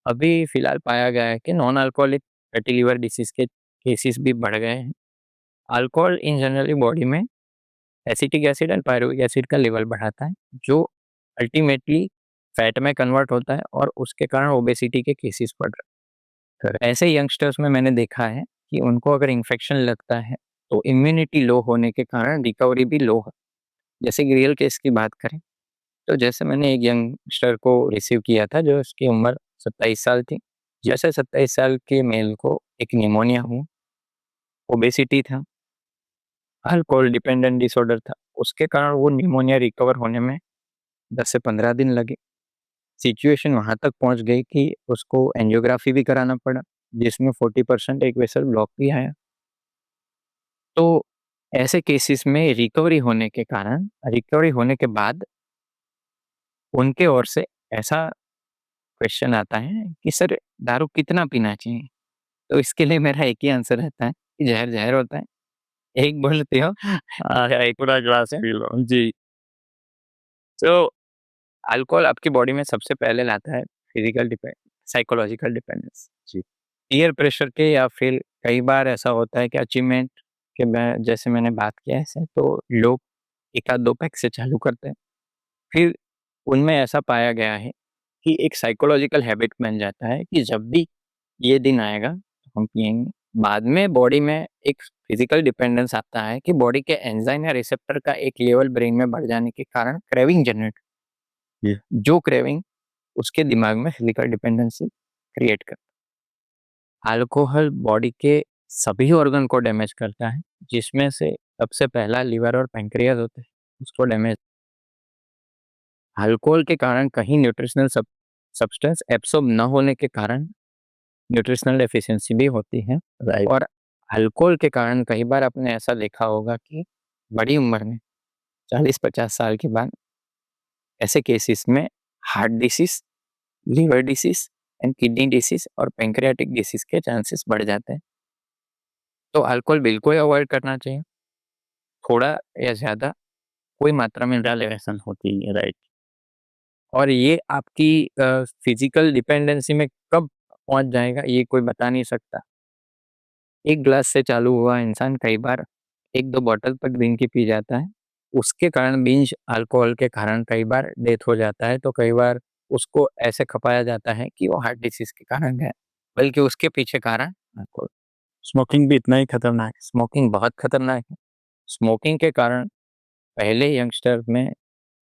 अभी फिलहाल पाया गया है कि non alcoholic fatty liver disease के केसेस भी बढ़ गए हैं। अल्कोहल इन जनरली बॉडी में acetic acid and pyruvic acid का लेवल बढ़ाता है, जो अल्टीमेटली फैट में कन्वर्ट होता है और उसके कारण ओबेसिटी के केसेस बढ़ रहे हैं। ऐसे यंगस्टर्स में मैंने देखा है कि उनको अगर इन्फेक्शन लगता है तो इम्यूनिटी लो होने के कारण रिकवरी भी लो है। जैसे कि रियल केस की बात करें तो जैसे मैंने एक यंगस्टर को रिसीव किया था जो उसकी उम्र 27 साल थी। जैसे 27 साल के मेल को एक निमोनिया हुआ, ओबेसिटी था, अल्कोहल डिपेंडेंट डिसऑर्डर था, उसके कारण वो निमोनिया रिकवर होने में 10 से 15 दिन लगे। सिचुएशन वहाँ तक पहुँच गई कि उसको एंजियोग्राफी भी कराना पड़ा, जिसमें 40% एक वेसल ब्लॉक भी आया। तो ऐसे केसेस में रिकवरी होने के बाद उनके ओर से ऐसा क्वेश्चन आता है कि सर दारू कितना पीना चाहिए? तो इसके लिए मेरा एक ही आंसर रहता है कि ज़हर ज़हर होता है। एक बोलते हो एक पूरा ग्लास है। पी लो जी। तो अल्कोहल आपकी बॉडी में सबसे पहले लाता है साइकोलॉजिकल डिपेंडेंस। जी। पीयर प्रेशर के या फिर कई बार ऐसा होता है कि अचीवमेंट के मैं जैसे मैंने बात किया ऐसे तो लोग 1 आध 2 पैक से चालू करते हैं। फिर उनमें ऐसा पाया गया है कि एक साइकोलॉजिकल हैबिट बन जाता है कि जब भी ये दिन आएगा तो हम पिएंगे। बाद में बॉडी में एक फिजिकल डिपेंडेंस आता है कि बॉडी के एंजाइम या रिसेप्टर का एक लेवल ब्रेन में बढ़ जाने के कारण क्रेविंग जनरेट, जो क्रेविंग उसके दिमाग में फिजिकल डिपेंडेंसी क्रिएट करता है। अल्कोहल बॉडी के सभी ऑर्गन को डैमेज करता है, जिसमें से सबसे पहला लिवर और पैंक्रियाज होते हैं, उसको डैमेज। अल्कोहल के कारण कहीं न्यूट्रिशनल सब्सटेंस एब्सॉर्ब न होने के कारण न्यूट्रिशनल डेफिशिएंसी भी होती है। और अल्कोहल के कारण कई बार आपने ऐसा देखा होगा कि बड़ी उम्र में 40-50 साल के बाद ऐसे केसेस में heart disease, liver disease and kidney disease और पैंक्रियाटिक डिसीज के चांसेस बढ़ जाते हैं। तो अल्कोहल बिल्कुल अवॉइड करना चाहिए, थोड़ा या ज़्यादा कोई मात्रा में डाले। लेसन होती है, राइट। और ये आपकी फिजिकल डिपेंडेंसी में कब पहुंच जाएगा ये कोई बता नहीं सकता। एक ग्लास से चालू हुआ इंसान कई बार 1-2 बॉटल तक दिन की पी जाता है, उसके कारण बिंज अल्कोहल के कारण कई बार डेथ हो जाता है। तो कई बार उसको ऐसे खपाया जाता है कि वो हार्ट डिसीज के कारण है, बल्कि उसके पीछे कारण अल्कोहल। स्मोकिंग भी इतना ही खतरनाक है। स्मोकिंग बहुत खतरनाक है। स्मोकिंग के कारण पहले यंगस्टर में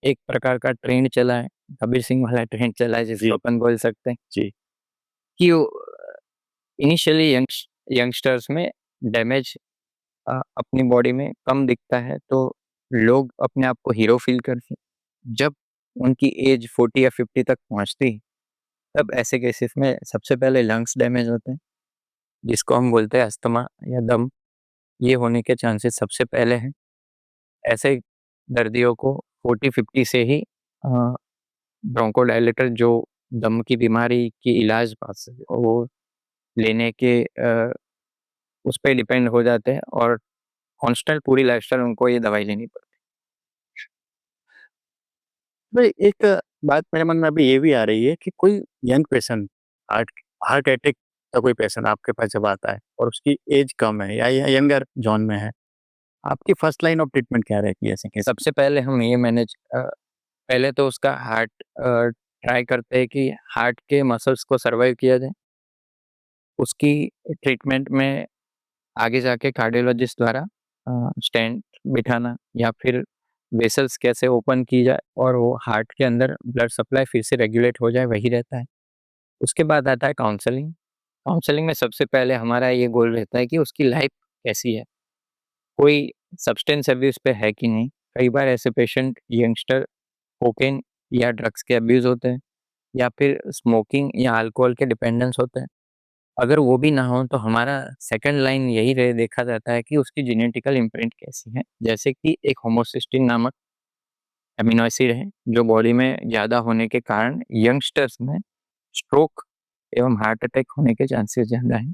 एक प्रकार का ट्रेंड चला है, कबीर सिंह वाला ट्रेंड चला है जी। जिसको अपन बोल सकते हैं जी। कि इनिशियली यंगस्टर्स में डैमेज अपनी बॉडी में कम दिखता है, तो लोग अपने आप को हीरो फील करते हैं। जब उनकी एज 40 या 50 तक पहुंचती है, तब ऐसे केसेस में सबसे पहले लंग्स डैमेज होते हैं, जिसको हम बोलते हैं अस्थमा या दम। ये होने के चांसेस सबसे पहले हैं। ऐसे दर्दियों को 40-50 से ही ब्रोंकोडायलेटर जो दम की बीमारी की इलाज वो लेने के उस पे डिपेंड हो जाते हैं और कांस्टेंट पूरी लाइफस्टाइल उनको ये दवाई लेनी पड़ती भाई एक बात मेरे मन में अभी ये भी आ रही है कि कोई young patient, heart heart attack का कोई पेशेंट आपके पास जब आता है और उसकी एज कम है या यंगर जोन में है, आपकी फर्स्ट लाइन ऑफ ट्रीटमेंट क्या रहती है ऐसे है। केस? सबसे पहले हम ये पहले तो उसका हार्ट ट्राई करते हैं कि हार्ट के मसल्स को सर्वाइव किया जाए। उसकी ट्रीटमेंट में आगे जाके कार्डियोलॉजिस्ट द्वारा स्टेंट बिठाना या फिर वेसल्स कैसे ओपन की जाए और वो हार्ट के अंदर ब्लड सप्लाई फिर से रेगुलेट हो जाए, वही रहता है। उसके बाद आता है काउंसलिंग। काउंसलिंग में सबसे पहले हमारा ये गोल रहता है कि उसकी लाइफ कैसी है, कोई सब्सटेंस अब्यूज पे है कि नहीं। कई बार ऐसे पेशेंट यंगस्टर कोकेन या ड्रग्स के अब्यूज होते हैं या फिर स्मोकिंग या अल्कोहल के डिपेंडेंस होते हैं। अगर वो भी ना हो तो हमारा सेकंड लाइन यही रहे देखा जाता है कि उसकी जेनेटिकल इम्प्रिंट कैसी है। जैसे कि एक होमोसिस्टिन नामक अमीनो एसिड है जो बॉडी में ज़्यादा होने के कारण यंगस्टर्स में स्ट्रोक एवं हार्ट अटैक होने के चांसेस ज़्यादा हैं।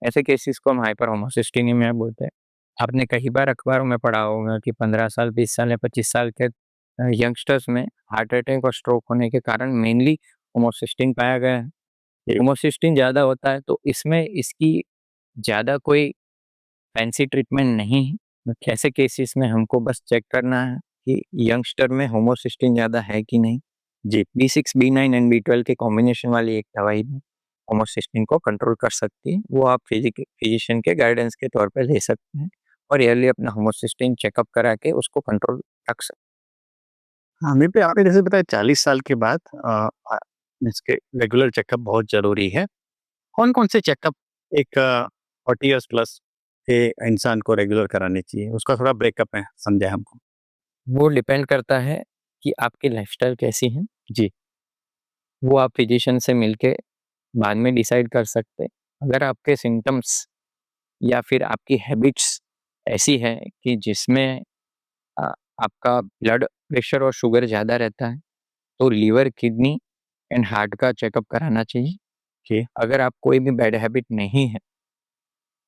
ऐसे केसेस को हम हाइपर होमोसिस्टिनिमिया बोलते हैं। आपने कई बार अखबारों में पढ़ा होगा कि 15 साल, 20 साल या 25 साल के यंगस्टर्स में हार्ट अटैक और स्ट्रोक होने के कारण मेनली होमोसिस्टिन पाया गया है। जी। होमोसिस्टिन ज़्यादा होता है तो इसमें इसकी ज़्यादा कोई फैंसी ट्रीटमेंट नहीं है। ऐसे केसेस में हमको बस चेक करना है कि यंगस्टर में होमोसिस्टिन ज़्यादा है कि नहीं। जी। B6, B9 एंड B12 के कॉम्बिनेशन वाली एक दवाई है, होमोसिस्टिन को कंट्रोल कर सकती है। वो आप फिजिशियन के गाइडेंस के तौर पे ले सकते हैं और ईयरली अपना होमोसिस्टिन चेकअप करा के उसको कंट्रोल रख सकते हाँ, मेरे पे आपने जैसे बताया 40 साल के बाद इसके रेगुलर चेकअप बहुत ज़रूरी है। कौन-कौन से चेकअप एक 40 इयर्स प्लस के इंसान को रेगुलर कराने चाहिए? उसका थोड़ा ब्रेकअप है, समझाएँ हमको। हैं। वो डिपेंड करता है कि आपकी लाइफ़स्टाइल कैसी है, जी। वो आप फिजिशियन से मिलके बाद में डिसाइड कर सकते हैं। अगर आपके सिम्पटम्स या फिर आपकी हैबिट्स ऐसी है कि जिसमें अ, आपका ब्लड प्रेशर और शुगर ज़्यादा रहता है, तो लीवर, किडनी एंड हार्ट का चेकअप कराना चाहिए। जी। अगर आप कोई भी बैड हैबिट नहीं है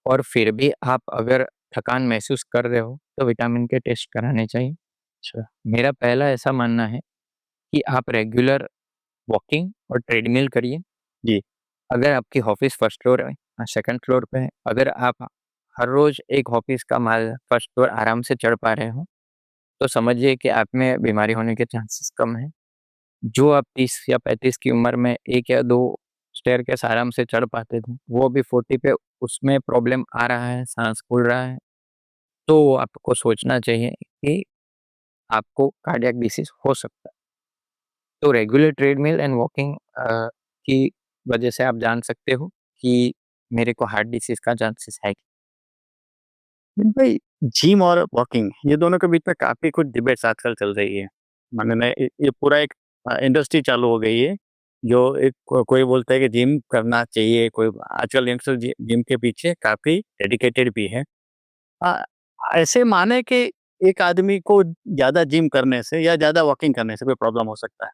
और फिर भी आप अगर थकान महसूस कर रहे हो, तो विटामिन के टेस्ट कराने चाहिए। अच्छा। मेरा पहला ऐसा मानना है कि आप रेगुलर वॉकिंग और ट्रेडमिल करिए। जी। अगर आपकी ऑफिस फर्स्ट फ्लोर है, सेकंड फ्लोर पे है, अगर आप हर रोज़ एक ऑफिस का माल फर्स्ट फ्लोर आराम से चढ़ पा रहे हो, तो समझिए कि आप में बीमारी होने के चांसेस कम हैं। जो आप 30 या 35 की उम्र में 1 या 2 स्टेयरकेस आराम से चढ़ पाते थे, वो अभी 40 पे उसमें प्रॉब्लम आ रहा है, साँस फूल रहा है, तो आपको सोचना चाहिए कि आपको कार्डियक डिसीज़ हो सकता है। तो रेगुलर ट्रेडमिल एंड वॉकिंग की वजह से आप जान सकते हो कि मेरे को हार्ट डिसीज़ का चांसेस है। भाई, जिम और वॉकिंग ये दोनों के बीच में काफ़ी कुछ डिबेट्स आजकल चल रही है। माने ये पूरा एक इंडस्ट्री चालू हो गई है, जो एक कोई बोलता है कि जिम करना चाहिए, कोई आजकल यंगस्टर जिम के पीछे काफ़ी डेडिकेटेड भी है। अ, ऐसे माने कि एक आदमी को ज़्यादा जिम करने से या ज़्यादा वॉकिंग करने से कोई प्रॉब्लम हो सकता है?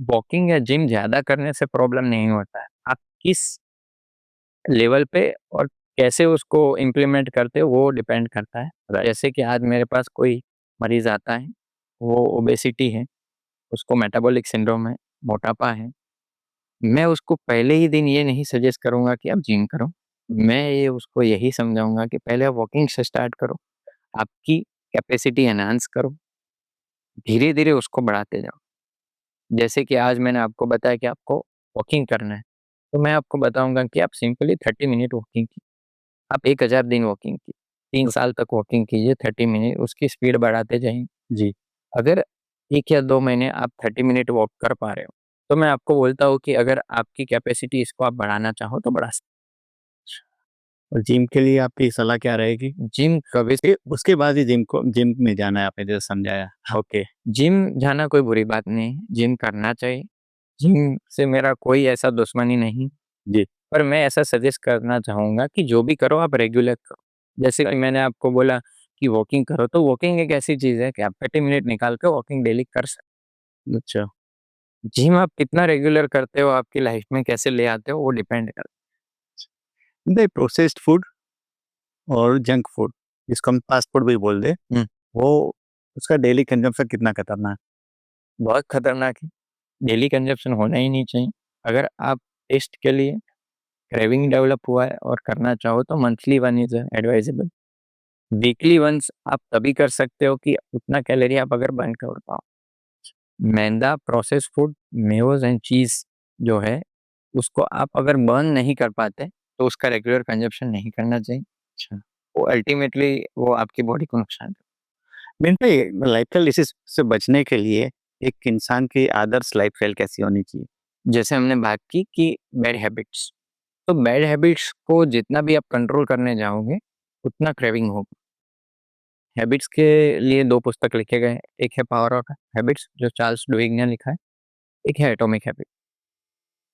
वॉकिंग या जिम ज़्यादा करने से प्रॉब्लम नहीं होता है। आप किस लेवल पे और कैसे उसको इम्प्लीमेंट करते हो वो डिपेंड करता है। राइट। जैसे कि आज मेरे पास कोई मरीज़ आता है, वो ओबेसिटी है, उसको मेटाबॉलिक सिंड्रोम है, मोटापा है। मैं उसको पहले ही दिन ये नहीं सजेस्ट करूँगा कि आप जिम करो। मैं ये उसको यही समझाऊँगा कि पहले आप वॉकिंग से स्टार्ट करो, आपकी कैपेसिटी एनहांस करो, धीरे-धीरे उसको बढ़ाते जाओ। जैसे कि आज मैंने आपको बताया कि आपको वॉकिंग करना है, तो मैं आपको बताऊँगा कि आप सिंपली 30 मिनट वॉकिंग कीजिए। आप 1000 दिन वॉकिंग कीजिए, 3 साल तक वॉकिंग कीजिए 30 मिनट, उसकी स्पीड बढ़ाते जाइए। जी। अगर 1 या 2 महीने आप 30 मिनट वॉक कर पा रहे हो, तो मैं आपको बोलता हूँ कि अगर आपकी कैपेसिटी इसको आप बढ़ाना चाहो तो बढ़ा सकते और जिम के लिए आपकी सलाह क्या रहेगी? हो। जिम कभी उसके बाद ही जिम में जाना है, आपने जैसे समझाया। ओके। जिम जाना कोई बुरी बात नहीं है, जिम करना चाहिए। जिम से मेरा कोई ऐसा दुश्मनी नहीं, जी। पर मैं ऐसा सजेस्ट करना चाहूँगा कि जो भी करो आप रेगुलर करो। जैसे कि मैंने आपको बोला कि वॉकिंग करो, तो वॉकिंग एक ऐसी चीज़ है कि आप 30 मिनट निकाल के वॉकिंग डेली कर सकते अच्छा। हो। जिम आप कितना रेगुलर करते हो, आपकी लाइफ में कैसे ले आते हो, वो डिपेंड करता नहीं, प्रोसेस्ड फूड और जंक फूड, जिसको हम फास्ट फूड भी बोल दें, है। वो उसका डेली कंजम्पशन कितना खतरनाक बहुत खतरनाक है, डेली कंजप्शन होना ही नहीं चाहिए। अगर आप टेस्ट के लिए क्रेविंग डेवलप हुआ है और करना चाहो तो monthly one is advisable. Weekly once आप तभी कर सकते हो कि उतना कैलोरी आप अगर बर्न कर पाओ। मैदा, प्रोसेस्ड फूड, मेयोज़ एंड चीज़ जो है, उसको आप अगर बर्न नहीं कर पाते, तो उसका रेगुलर कंजप्शन नहीं करना चाहिए। अच्छा। वो अल्टीमेटली वो आपकी बॉडी को नुकसान मेन पे लाइफस्टाइल डिसीज से बचने के लिए एक इंसान की आदर्श लाइफस्टाइल कैसी होनी चाहिए? जैसे हमने बात की कि बैड हैबिट्स, तो बैड हैबिट्स को जितना भी आप कंट्रोल करने जाओगे, उतना क्रेविंग होगा। हैबिट्स के लिए 2 पुस्तक लिखे गए हैं, एक है पावर ऑफ हैबिट्स जो चार्ल्स डुहिग ने लिखा है, एक है एटॉमिक हैबिट।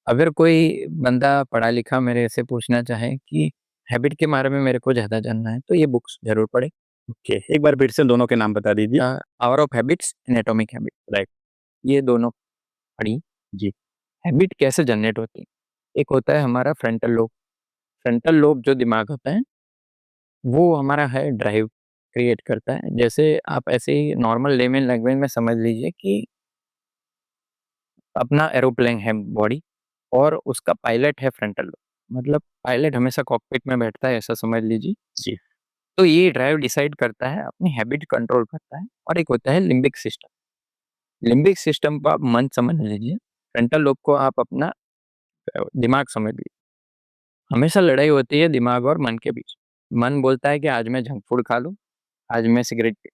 अगर कोई बंदा पढ़ा-लिखा मेरे से पूछना चाहे कि हैबिट के बारे में मेरे को ज़्यादा जानना है, तो ये बुक्स ज़रूर पढ़े। ओके, एक बार फिर से दोनों के नाम बता दीजिए। Power of habits and atomic habit, right. ये दोनों पढ़िए। जी। हैबिट कैसे जनरेट होती है? एक होता है हमारा फ्रंटल लोब जो दिमाग होता है, वो हमारा है ड्राइव क्रिएट करता है। जैसे आप ऐसे ही नॉर्मल लेमन लैंग्वेज में समझ लीजिए कि अपना एरोप्लेन है बॉडी और उसका पायलट है फ्रंटल लोब। मतलब पायलट हमेशा कॉकपिट में बैठता है, ऐसा समझ लीजिए। जी। तो ये ड्राइव डिसाइड करता है, अपनी हैबिट कंट्रोल करता है। और एक होता है लिम्बिक सिस्टम। लिम्बिक सिस्टम को आप मन समझ लीजिए, फ्रंटल लोब को आप अपना दिमाग समझ लीजिए। हमेशा लड़ाई होती है दिमाग और मन के बीच। मन बोलता है कि आज मैं जंक फूड खा लूं, आज मैं सिगरेट पी।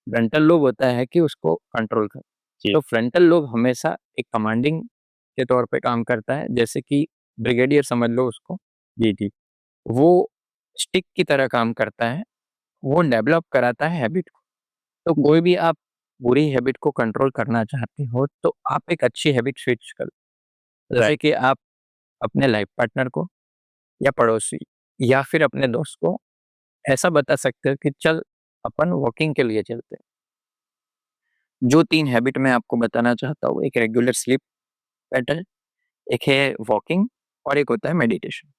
फ्रंटल लोब होता है कि उसको कंट्रोल कर। जी। तो फ्रंटल लोब हमेशा एक कमांडिंग के तौर पे काम करता है, जैसे कि ब्रिगेडियर समझ लो उसको। जी, जी। वो स्टिक की तरह काम करता है, वो डेवलप कराता है हैबिट को। तो कोई भी आप बुरी हैबिट को कंट्रोल करना चाहते हो, तो आप एक अच्छी हैबिट स्विच करो। जैसे राइट। कि आप अपने लाइफ पार्टनर को या पड़ोसी या फिर अपने दोस्त को ऐसा बता सकते हो कि चल अपन वॉकिंग के लिए चलते हैं। जो 3 हैबिट मैं आपको बताना चाहता हूँ, एक रेगुलर स्लीप पैटर्न, एक है वॉकिंग और एक होता है मेडिटेशन।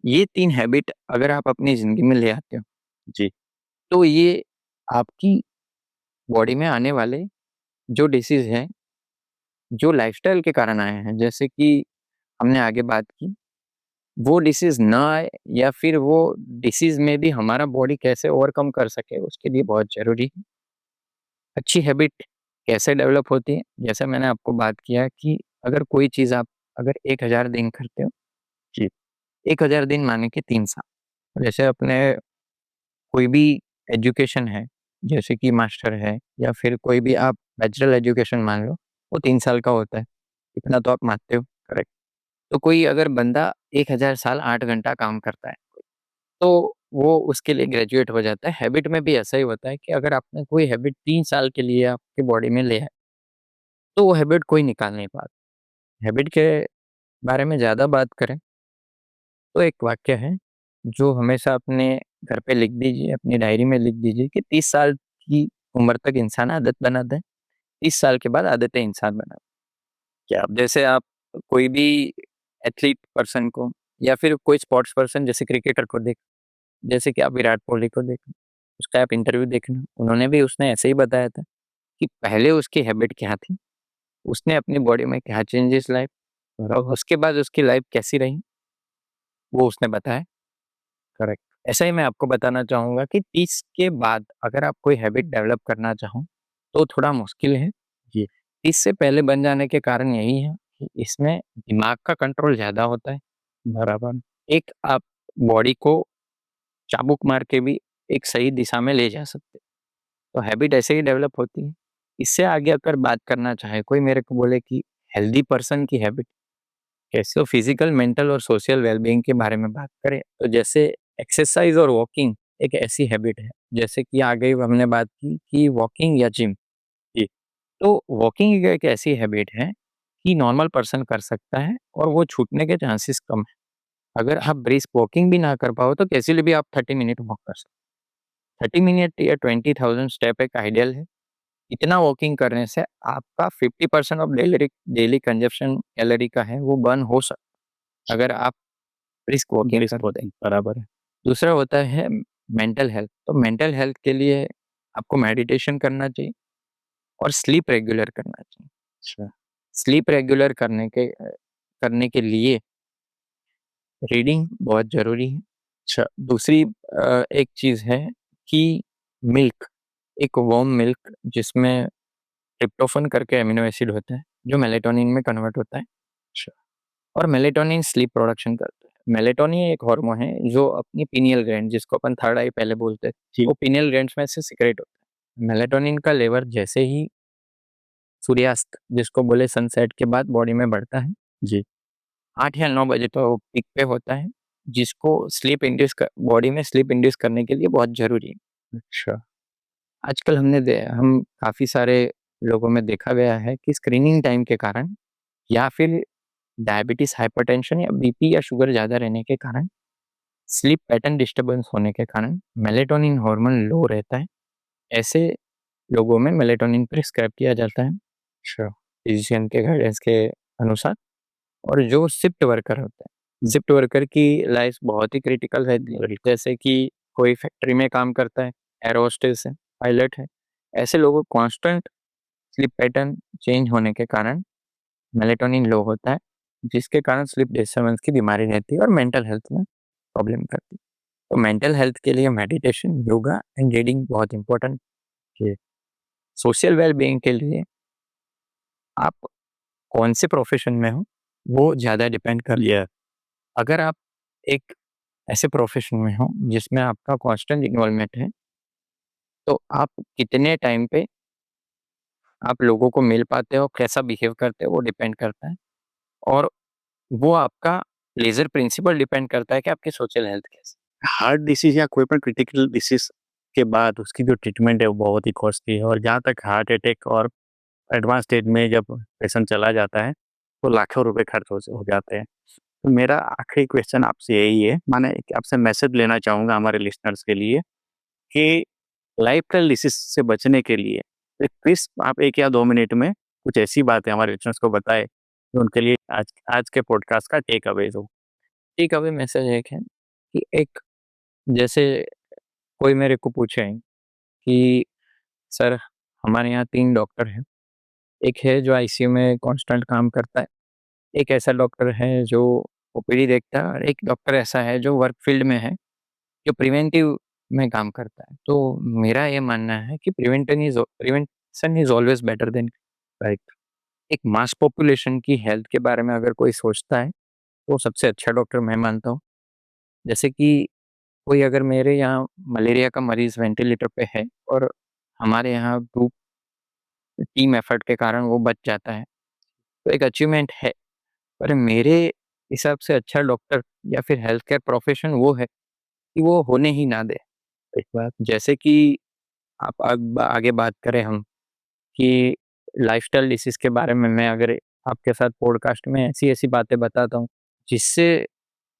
ये 3 हैबिट अगर आप अपनी ज़िंदगी में ले आते हो, जी। तो ये आपकी बॉडी में आने वाले जो डिसीज़ हैं, जो लाइफ़स्टाइल के कारण आए हैं, जैसे कि हमने आगे बात की, वो डिसीज़ ना आए या फिर वो डिसीज़ में भी हमारा बॉडी कैसे ओवरकम कर सके, उसके लिए बहुत ज़रूरी है। अच्छी हैबिट कैसे डेवलप होती है? जैसे मैंने आपको बात किया कि अगर कोई चीज़ आप अगर 1000 दिन करते हो, जी। 1000 दिन माने कि 3 साल। जैसे अपने कोई भी एजुकेशन है, जैसे कि मास्टर है या फिर कोई भी आप बैचलर एजुकेशन मान लो, वो 3 साल का होता है। इतना तो आप मानते हो, करेक्ट? तो कोई अगर बंदा 1000 साल 8 घंटा काम करता है, तो वो उसके लिए ग्रेजुएट हो जाता है। हैबिट में भी ऐसा ही होता है कि अगर आपने कोई हैबिट 3 साल के लिए आपकी बॉडी में ले आए, तो वो हैबिट कोई निकाल नहीं पाता। हैबिट के बारे में ज़्यादा बात करें, तो एक वाक्य है, जो हमेशा अपने घर पे लिख दीजिए, अपनी डायरी में लिख दीजिए कि 30 साल की उम्र तक इंसान आदत बनाता है, 30 साल के बाद आदतें इंसान बनाता है। क्या जैसे आप कोई भी एथलीट पर्सन को या फिर कोई स्पोर्ट्स पर्सन जैसे क्रिकेटर को देख, जैसे कि आप विराट कोहली को देखें, उसका आप इंटरव्यू देखना, उन्होंने भी उसने ऐसे ही बताया था कि पहले उसकी हैबिट क्या थी, उसने अपनी बॉडी में क्या चेंजेस लाए और उसके बाद उसकी लाइफ कैसी रही, वो उसने बताया। करेक्ट। ऐसा ही मैं आपको बताना चाहूँगा कि 30 के बाद अगर आप कोई हैबिट डेवलप करना चाहो, तो थोड़ा मुश्किल है। जी। 30 से पहले बन जाने के कारण यही है कि इसमें दिमाग का कंट्रोल ज़्यादा होता है। बराबर। एक आप बॉडी को चाबुक मार के भी एक सही दिशा में ले जा सकते हैं। तो हैबिट ऐसे ही डेवलप होती है। इससे आगे अगर बात करना चाहे, कोई मेरे को बोले कि हेल्दी पर्सन की हैबिट कैसे, तो फिजिकल, मेंटल और सोशल वेलबीइंग के बारे में बात करें, तो जैसे एक्सरसाइज और वॉकिंग एक ऐसी हैबिट है, जैसे कि आगे हमने बात की कि वॉकिंग या जिम। जी। तो वॉकिंग एक ऐसी हैबिट है कि नॉर्मल पर्सन कर सकता है और वो छूटने के चांसेस कम है। अगर आप ब्रिस्क वॉकिंग भी ना कर पाओ, तो कैसे भी आप 30 मिनट वॉक कर सकते हो। 30 मिनट या 20,000 स्टेप एक आइडियल है। इतना वॉकिंग करने से आपका 50% of daily daily consumption calorie का है, वो बर्न हो सकता है, अगर आप ब्रिस्क वॉकिंग रिस्क होते करते हैं। हैं, बराबर है। दूसरा होता है मेंटल हेल्थ। तो मेंटल हेल्थ के लिए आपको मेडिटेशन करना चाहिए और स्लीप रेगुलर करना चाहिए। अच्छा। स्लीप रेगुलर करने के लिए रीडिंग बहुत ज़रूरी है। अच्छा। दूसरी एक चीज़ है कि मिल्क, एक वार्म मिल्क जिसमें ट्रिप्टोफन करके अमीनो एसिड होता है, जो मेलाटोनिन में कन्वर्ट होता है। अच्छा। और मेलाटोनिन स्लीप प्रोडक्शन करता है। मेलाटोनिन एक हार्मोन है जो अपनी पीनियल ग्लैंड, जिसको अपन थर्ड आई पहले बोलते जी। हैं, वो पीनियल ग्लैंड्स में से सीक्रेट होता है। मेलाटोनिन का लेवल जैसे ही सूर्यास्त, जिसको बोले सनसेट के बाद बॉडी में बढ़ता है, जी। 8 या 9 बजे तो पीक पे होता है, जिसको स्लीप इंड्यूस कर बॉडी में स्लीप इंड्यूस करने के लिए बहुत ज़रूरी है। अच्छा। आजकल हम काफ़ी सारे लोगों में देखा गया है कि स्क्रीनिंग टाइम के कारण या फिर डायबिटीज़, हाइपरटेंशन या बीपी या शुगर ज़्यादा रहने के कारण, स्लीप पैटर्न डिस्टर्बेंस होने के कारण मेलाटोनिन हार्मोन लो रहता है। ऐसे लोगों में मेलाटोनिन प्रिस्क्राइब किया जाता है अच्छा। फिजिशियन के गाइडेंस के अनुसार। और जो शिफ्ट वर्कर होते हैं, शिफ्ट वर्कर की लाइफ बहुत ही क्रिटिकल रहती है। जैसे कि कोई फैक्ट्री में काम करता है, एयर होस्टेस है, पायलट है, ऐसे लोगों को कांस्टेंट स्लीप पैटर्न चेंज होने के कारण मेलेटोनिन लो होता है, जिसके कारण स्लीप डिस्टर्बेंस की बीमारी रहती है और मेंटल हेल्थ में प्रॉब्लम करती है। तो मेंटल हेल्थ के लिए मेडिटेशन, योगा एंड रीडिंग बहुत इंपॉर्टेंट है। सोशल वेलबीइंग के लिए आप कौन से प्रोफेशन में हो वो ज़्यादा डिपेंड कर लिया। अगर आप एक ऐसे प्रोफेशन में हो जिसमें आपका कांस्टेंट इन्वॉल्वमेंट है, तो आप कितने टाइम पे आप लोगों को मिल पाते हो, कैसा बिहेव करते हो, वो डिपेंड करता है। और वो आपका लेज़र प्रिंसिपल डिपेंड करता है कि आपकी सोशल हेल्थ कैसी। हार्ट डिसीज या कोई पण क्रिटिकल डिसीज के बाद उसकी जो ट्रीटमेंट है वो बहुत ही कॉस्टली है, और जहाँ तक हार्ट अटैक और एडवांस स्टेज में जब पेशेंट चला जाता है तो लाखों रुपए खर्च हो जाते हैं। तो मेरा आखिरी क्वेश्चन आपसे यही है, माने कि आपसे मैसेज लेना चाहूँगा हमारे लिसनर्स के लिए कि लाइफस्टाइल डिसीज से बचने के लिए एक प्लीज़ आप 1 या 2 मिनट में कुछ ऐसी बातें हमारे लिसनर्स को बताएँ, जो उनके लिए आज आज के पॉडकास्ट का टेक अवेज़ हो। टेक अवे मैसेज एक है कि एक जैसे कोई मेरे को पूछे कि सर हमारे यहाँ 3 डॉक्टर हैं। एक है जो आईसीयू में कांस्टेंट काम करता है, एक ऐसा डॉक्टर है जो ओपीडी देखता है और एक डॉक्टर ऐसा है जो वर्क फील्ड में है, जो प्रिवेंटिव में काम करता है। तो मेरा ये मानना है कि prevention is always better than right. एक मास पॉपुलेशन की हेल्थ के बारे में अगर कोई सोचता है, तो सबसे अच्छा डॉक्टर मैं मानता हूँ। जैसे कि कोई अगर मेरे यहाँ मलेरिया का मरीज़ वेंटिलेटर पे है और हमारे यहाँ ग्रुप टीम एफर्ट के कारण वो बच जाता है, तो एक अचीवमेंट है। पर मेरे हिसाब से अच्छा डॉक्टर या फिर हेल्थ केयर प्रोफ़ेशन वो है कि वो होने ही ना दे। एक बात जैसे कि आप आगे बात करें हम कि लाइफ़स्टाइल डिसीज़ के बारे में मैं अगर आपके साथ पॉडकास्ट में ऐसी-ऐसी बातें बताता हूँ, जिससे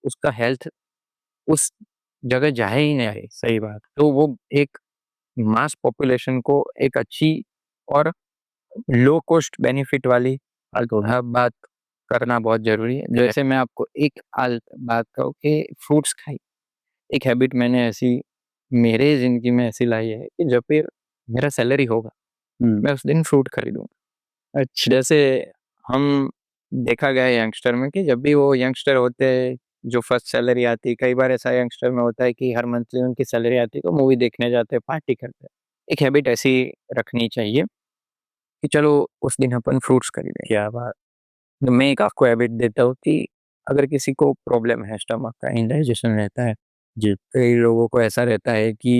उसका हेल्थ उस जगह जाए ही नहीं। सही बात। तो वो एक मास पॉपुलेशन को एक अच्छी और लो कॉस्ट बेनिफिट वाली बात करना बहुत ज़रूरी है। जैसे मैं आपको एक बात कहूँ कि फ्रूट्स खाइए। एक हैबिट मैंने ऐसी मेरे ज़िंदगी में ऐसी लाई है कि जब भी मेरा सैलरी होगा, मैं उस दिन फ्रूट खरीदूँगा। जैसे हम देखा गया है यंगस्टर में कि जब भी वो यंगस्टर होते हैं, जो फर्स्ट सैलरी आती है, कई बार ऐसा यंगस्टर में होता है कि हर मंथली उनकी सैलरी आती है तो मूवी देखने जाते हैं, पार्टी करते हैं। एक हैबिट ऐसी रखनी चाहिए कि चलो उस दिन अपन फ्रूट्स खरीदें। क्या बात! तो मैं एक आपको हैबिट देता हूँ कि अगर किसी को प्रॉब्लम है, स्टमक का इंडाइजेशन रहता है, जी। कई लोगों को ऐसा रहता है कि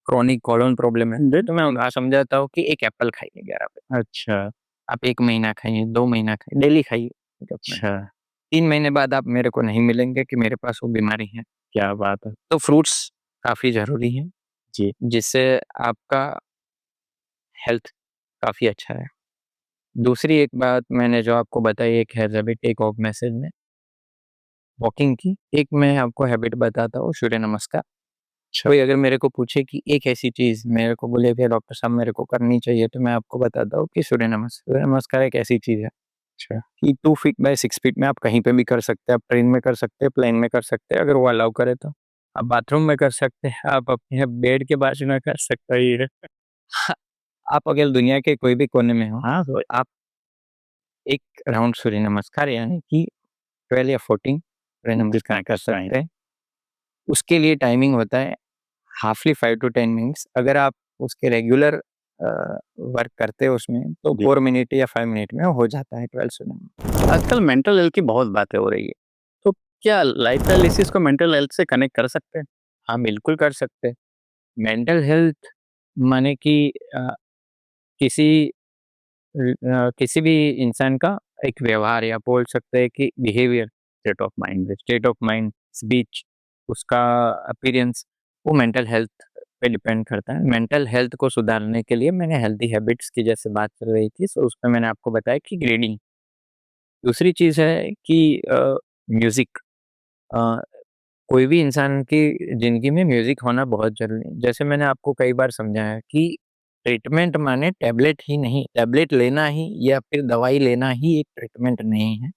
क्रॉनिक कोलन प्रॉब्लम है, तो मैं उन्हें समझाता हूँ कि एक एप्पल खाइए 11 पे। अच्छा, आप 1 महीना खाइए, 2 महीना खाइए, डेली खाइए एक एप्पल। अच्छा, 3 महीने बाद आप मेरे को नहीं मिलेंगे कि मेरे पास वो बीमारी है। क्या बात है! तो फ्रूट्स काफ़ी ज़रूरी हैं, जी, जिससे आपका हेल्थ काफ़ी अच्छा है। दूसरी एक बात मैंने जो आपको बताई एक है हैबिट टेक ऑफ मैसेज में वॉकिंग की। एक मैं आपको हैबिट बताता हूँ सूर्य नमस्कार। कोई अगर मेरे को पूछे कि एक ऐसी चीज़ मेरे को बोले भैया डॉक्टर साहब मेरे को करनी चाहिए, तो मैं आपको बताता हूँ कि सूर्य नमस्कार एक ऐसी चीज़ है अच्छा, कि 2 फीट बाय 6 फीट में आप कहीं पे भी कर सकते हैं। आप ट्रेन में कर सकते हैं, प्लेन में कर सकते हैं, अगर वो अलाउ करे तो। आप बाथरूम में कर सकते हैं, आप अपने बेड के बाजू में कर सकते हैं। आप अगर दुनिया के कोई भी कोने में हो, हाँ, तो आप एक राउंड सूर्य नमस्कार यानी कि 12 या 14 सूर्य नमस्कार कर सकते हैं। उसके लिए टाइमिंग होता है हार्डली 5 टू 10 मिनट्स। अगर आप उसके रेगुलर वर्क करते हो उसमें तो जी। 4 मिनट या 5 मिनट में हो जाता है 12 सूर्य नमस्कार। आजकल मेंटल हेल्थ की बहुत बातें हो रही है, तो क्या लाइफस्टाइल डिसीज को मेंटल हेल्थ से कनेक्ट कर सकते हैं? हाँ, बिल्कुल कर सकते हैं। मेंटल हेल्थ माने कि किसी किसी भी इंसान का एक व्यवहार या बोल सकते हैं कि behaviour, state of mind, speech, उसका अपीयरेंस, वो मेंटल हेल्थ पे डिपेंड करता है। मेंटल हेल्थ को सुधारने के लिए मैंने हेल्दी हैबिट्स की जैसे बात चल रही थी, सो उसमें मैंने आपको बताया कि रीडिंग। दूसरी चीज़ है कि म्यूज़िक। अ, कोई भी इंसान की ज़िंदगी में म्यूज़िक होना बहुत ज़रूरी है। जैसे मैंने आपको कई बार समझाया कि ट्रीटमेंट माने टैबलेट ही नहीं, टैबलेट लेना ही या फिर दवाई लेना ही एक ट्रीटमेंट नहीं है।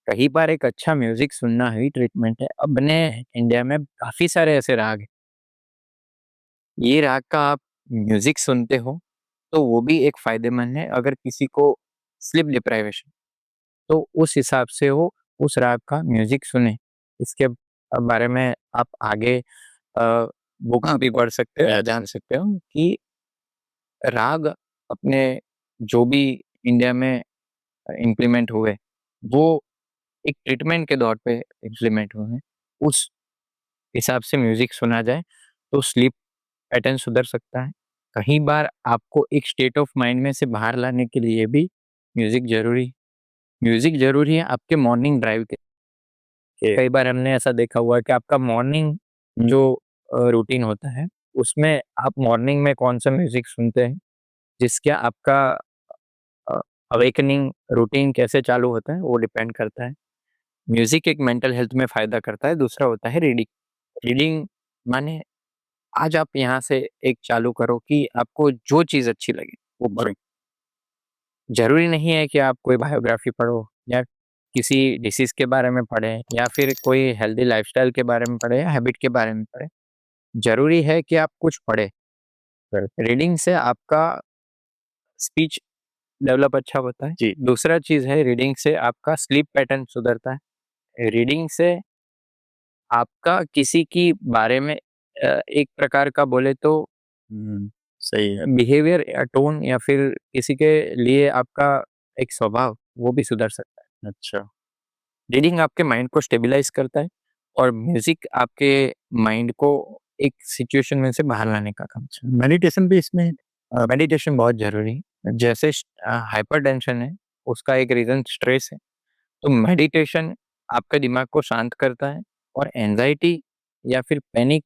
कई बार एक अच्छा म्यूजिक सुनना ही ट्रीटमेंट है। अपने इंडिया में काफी सारे ऐसे राग हैं, ये राग का आप म्यूजिक सुनते हो तो वो भी एक फायदेमंद है। अगर किसी को स्लीप डिप्राइवेशन, तो उस हिसाब से वो उस राग का म्यूजिक सुने। इसके बारे में आप आगे बुक भी पढ़ सकते हो या जान सकते हो कि राग अपने जो भी इंडिया में इम्प्लीमेंट हुए, वो एक ट्रीटमेंट के तौर पे इम्प्लीमेंट हुए हैं। उस हिसाब से म्यूजिक सुना जाए तो स्लीप पैटर्न सुधर सकता है। कई बार आपको एक स्टेट ऑफ माइंड में से बाहर लाने के लिए भी म्यूजिक जरूरी है आपके मॉर्निंग ड्राइव के। कई बार हमने ऐसा देखा हुआ है कि आपका मॉर्निंग जो रूटीन होता है, उसमें आप मॉर्निंग में कौन सा म्यूजिक सुनते हैं, जिसके आपका अवेकनिंग रूटीन कैसे चालू होता है वो डिपेंड करता है। म्यूजिक एक मेंटल हेल्थ में फायदा करता है। दूसरा होता है रीडिंग। रीडिंग माने आज आप यहाँ से एक चालू करो कि आपको जो चीज़ अच्छी लगे वो पढ़ो। ज़रूरी नहीं है कि आप कोई बायोग्राफी पढ़ो या किसी डिसीज़ के बारे में पढ़ें या फिर कोई हेल्दी लाइफ़स्टाइल के बारे में पढ़ें या हैबिट के बारे में पढ़ें। ज़रूरी है कि आप कुछ पढ़ें। रीडिंग से आपका स्पीच डेवलप अच्छा होता है। जी। दूसरा चीज़ है, रीडिंग से आपका स्लीप पैटर्न सुधरता है। रीडिंग से आपका किसी की बारे में एक प्रकार का बोले तो सही है। बिहेवियर या टोन या फिर किसी के लिए आपका एक स्वभाव वो भी सुधर सकता है। अच्छा। रीडिंग आपके माइंड को स्टेबलाइज करता है और म्यूजिक आपके माइंड को एक सिचुएशन में से बाहर लाने का काम। मेडिटेशन भी इसमें है? मेडिटेशन बहुत जरूरी है। जैसे हाइपर टेंशन है, उसका एक रीजन स्ट्रेस है, तो मेडिटेशन आपके दिमाग को शांत करता है और एंजाइटी या फिर पैनिक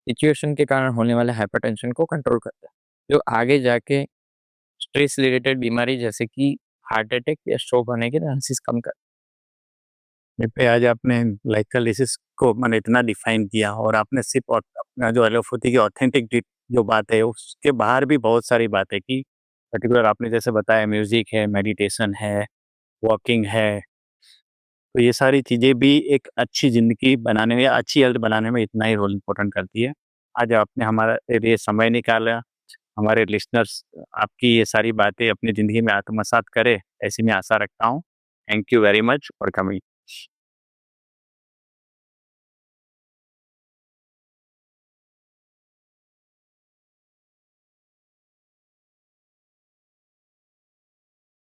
सिचुएशन के कारण होने वाले हाइपरटेंशन को कंट्रोल करता है, जो आगे जाके स्ट्रेस रिलेटेड बीमारी जैसे कि हार्ट अटैक या स्ट्रोक होने के चांसेस कम करता पे आज आपने लाइकल डिसीज को मैंने इतना डिफाइन किया और आपने सिर्फ अपना जो एलोपैथी की ऑथेंटिक जो बात है उसके बाहर भी बहुत सारी बातें की। पर्टिकुलर आपने जैसे बताया म्यूजिक है, मेडिटेशन है, वॉकिंग है, तो ये सारी चीज़ें भी एक अच्छी ज़िंदगी बनाने में या अच्छी हेल्थ बनाने में इतना ही रोल इम्पोर्टेंट करती है। आज आपने हमारे लिए समय निकाला, हमारे लिसनर्स आपकी ये सारी बातें अपनी ज़िंदगी में आत्मसात करें, ऐसी मैं आशा रखता हूँ। Thank you very much for coming.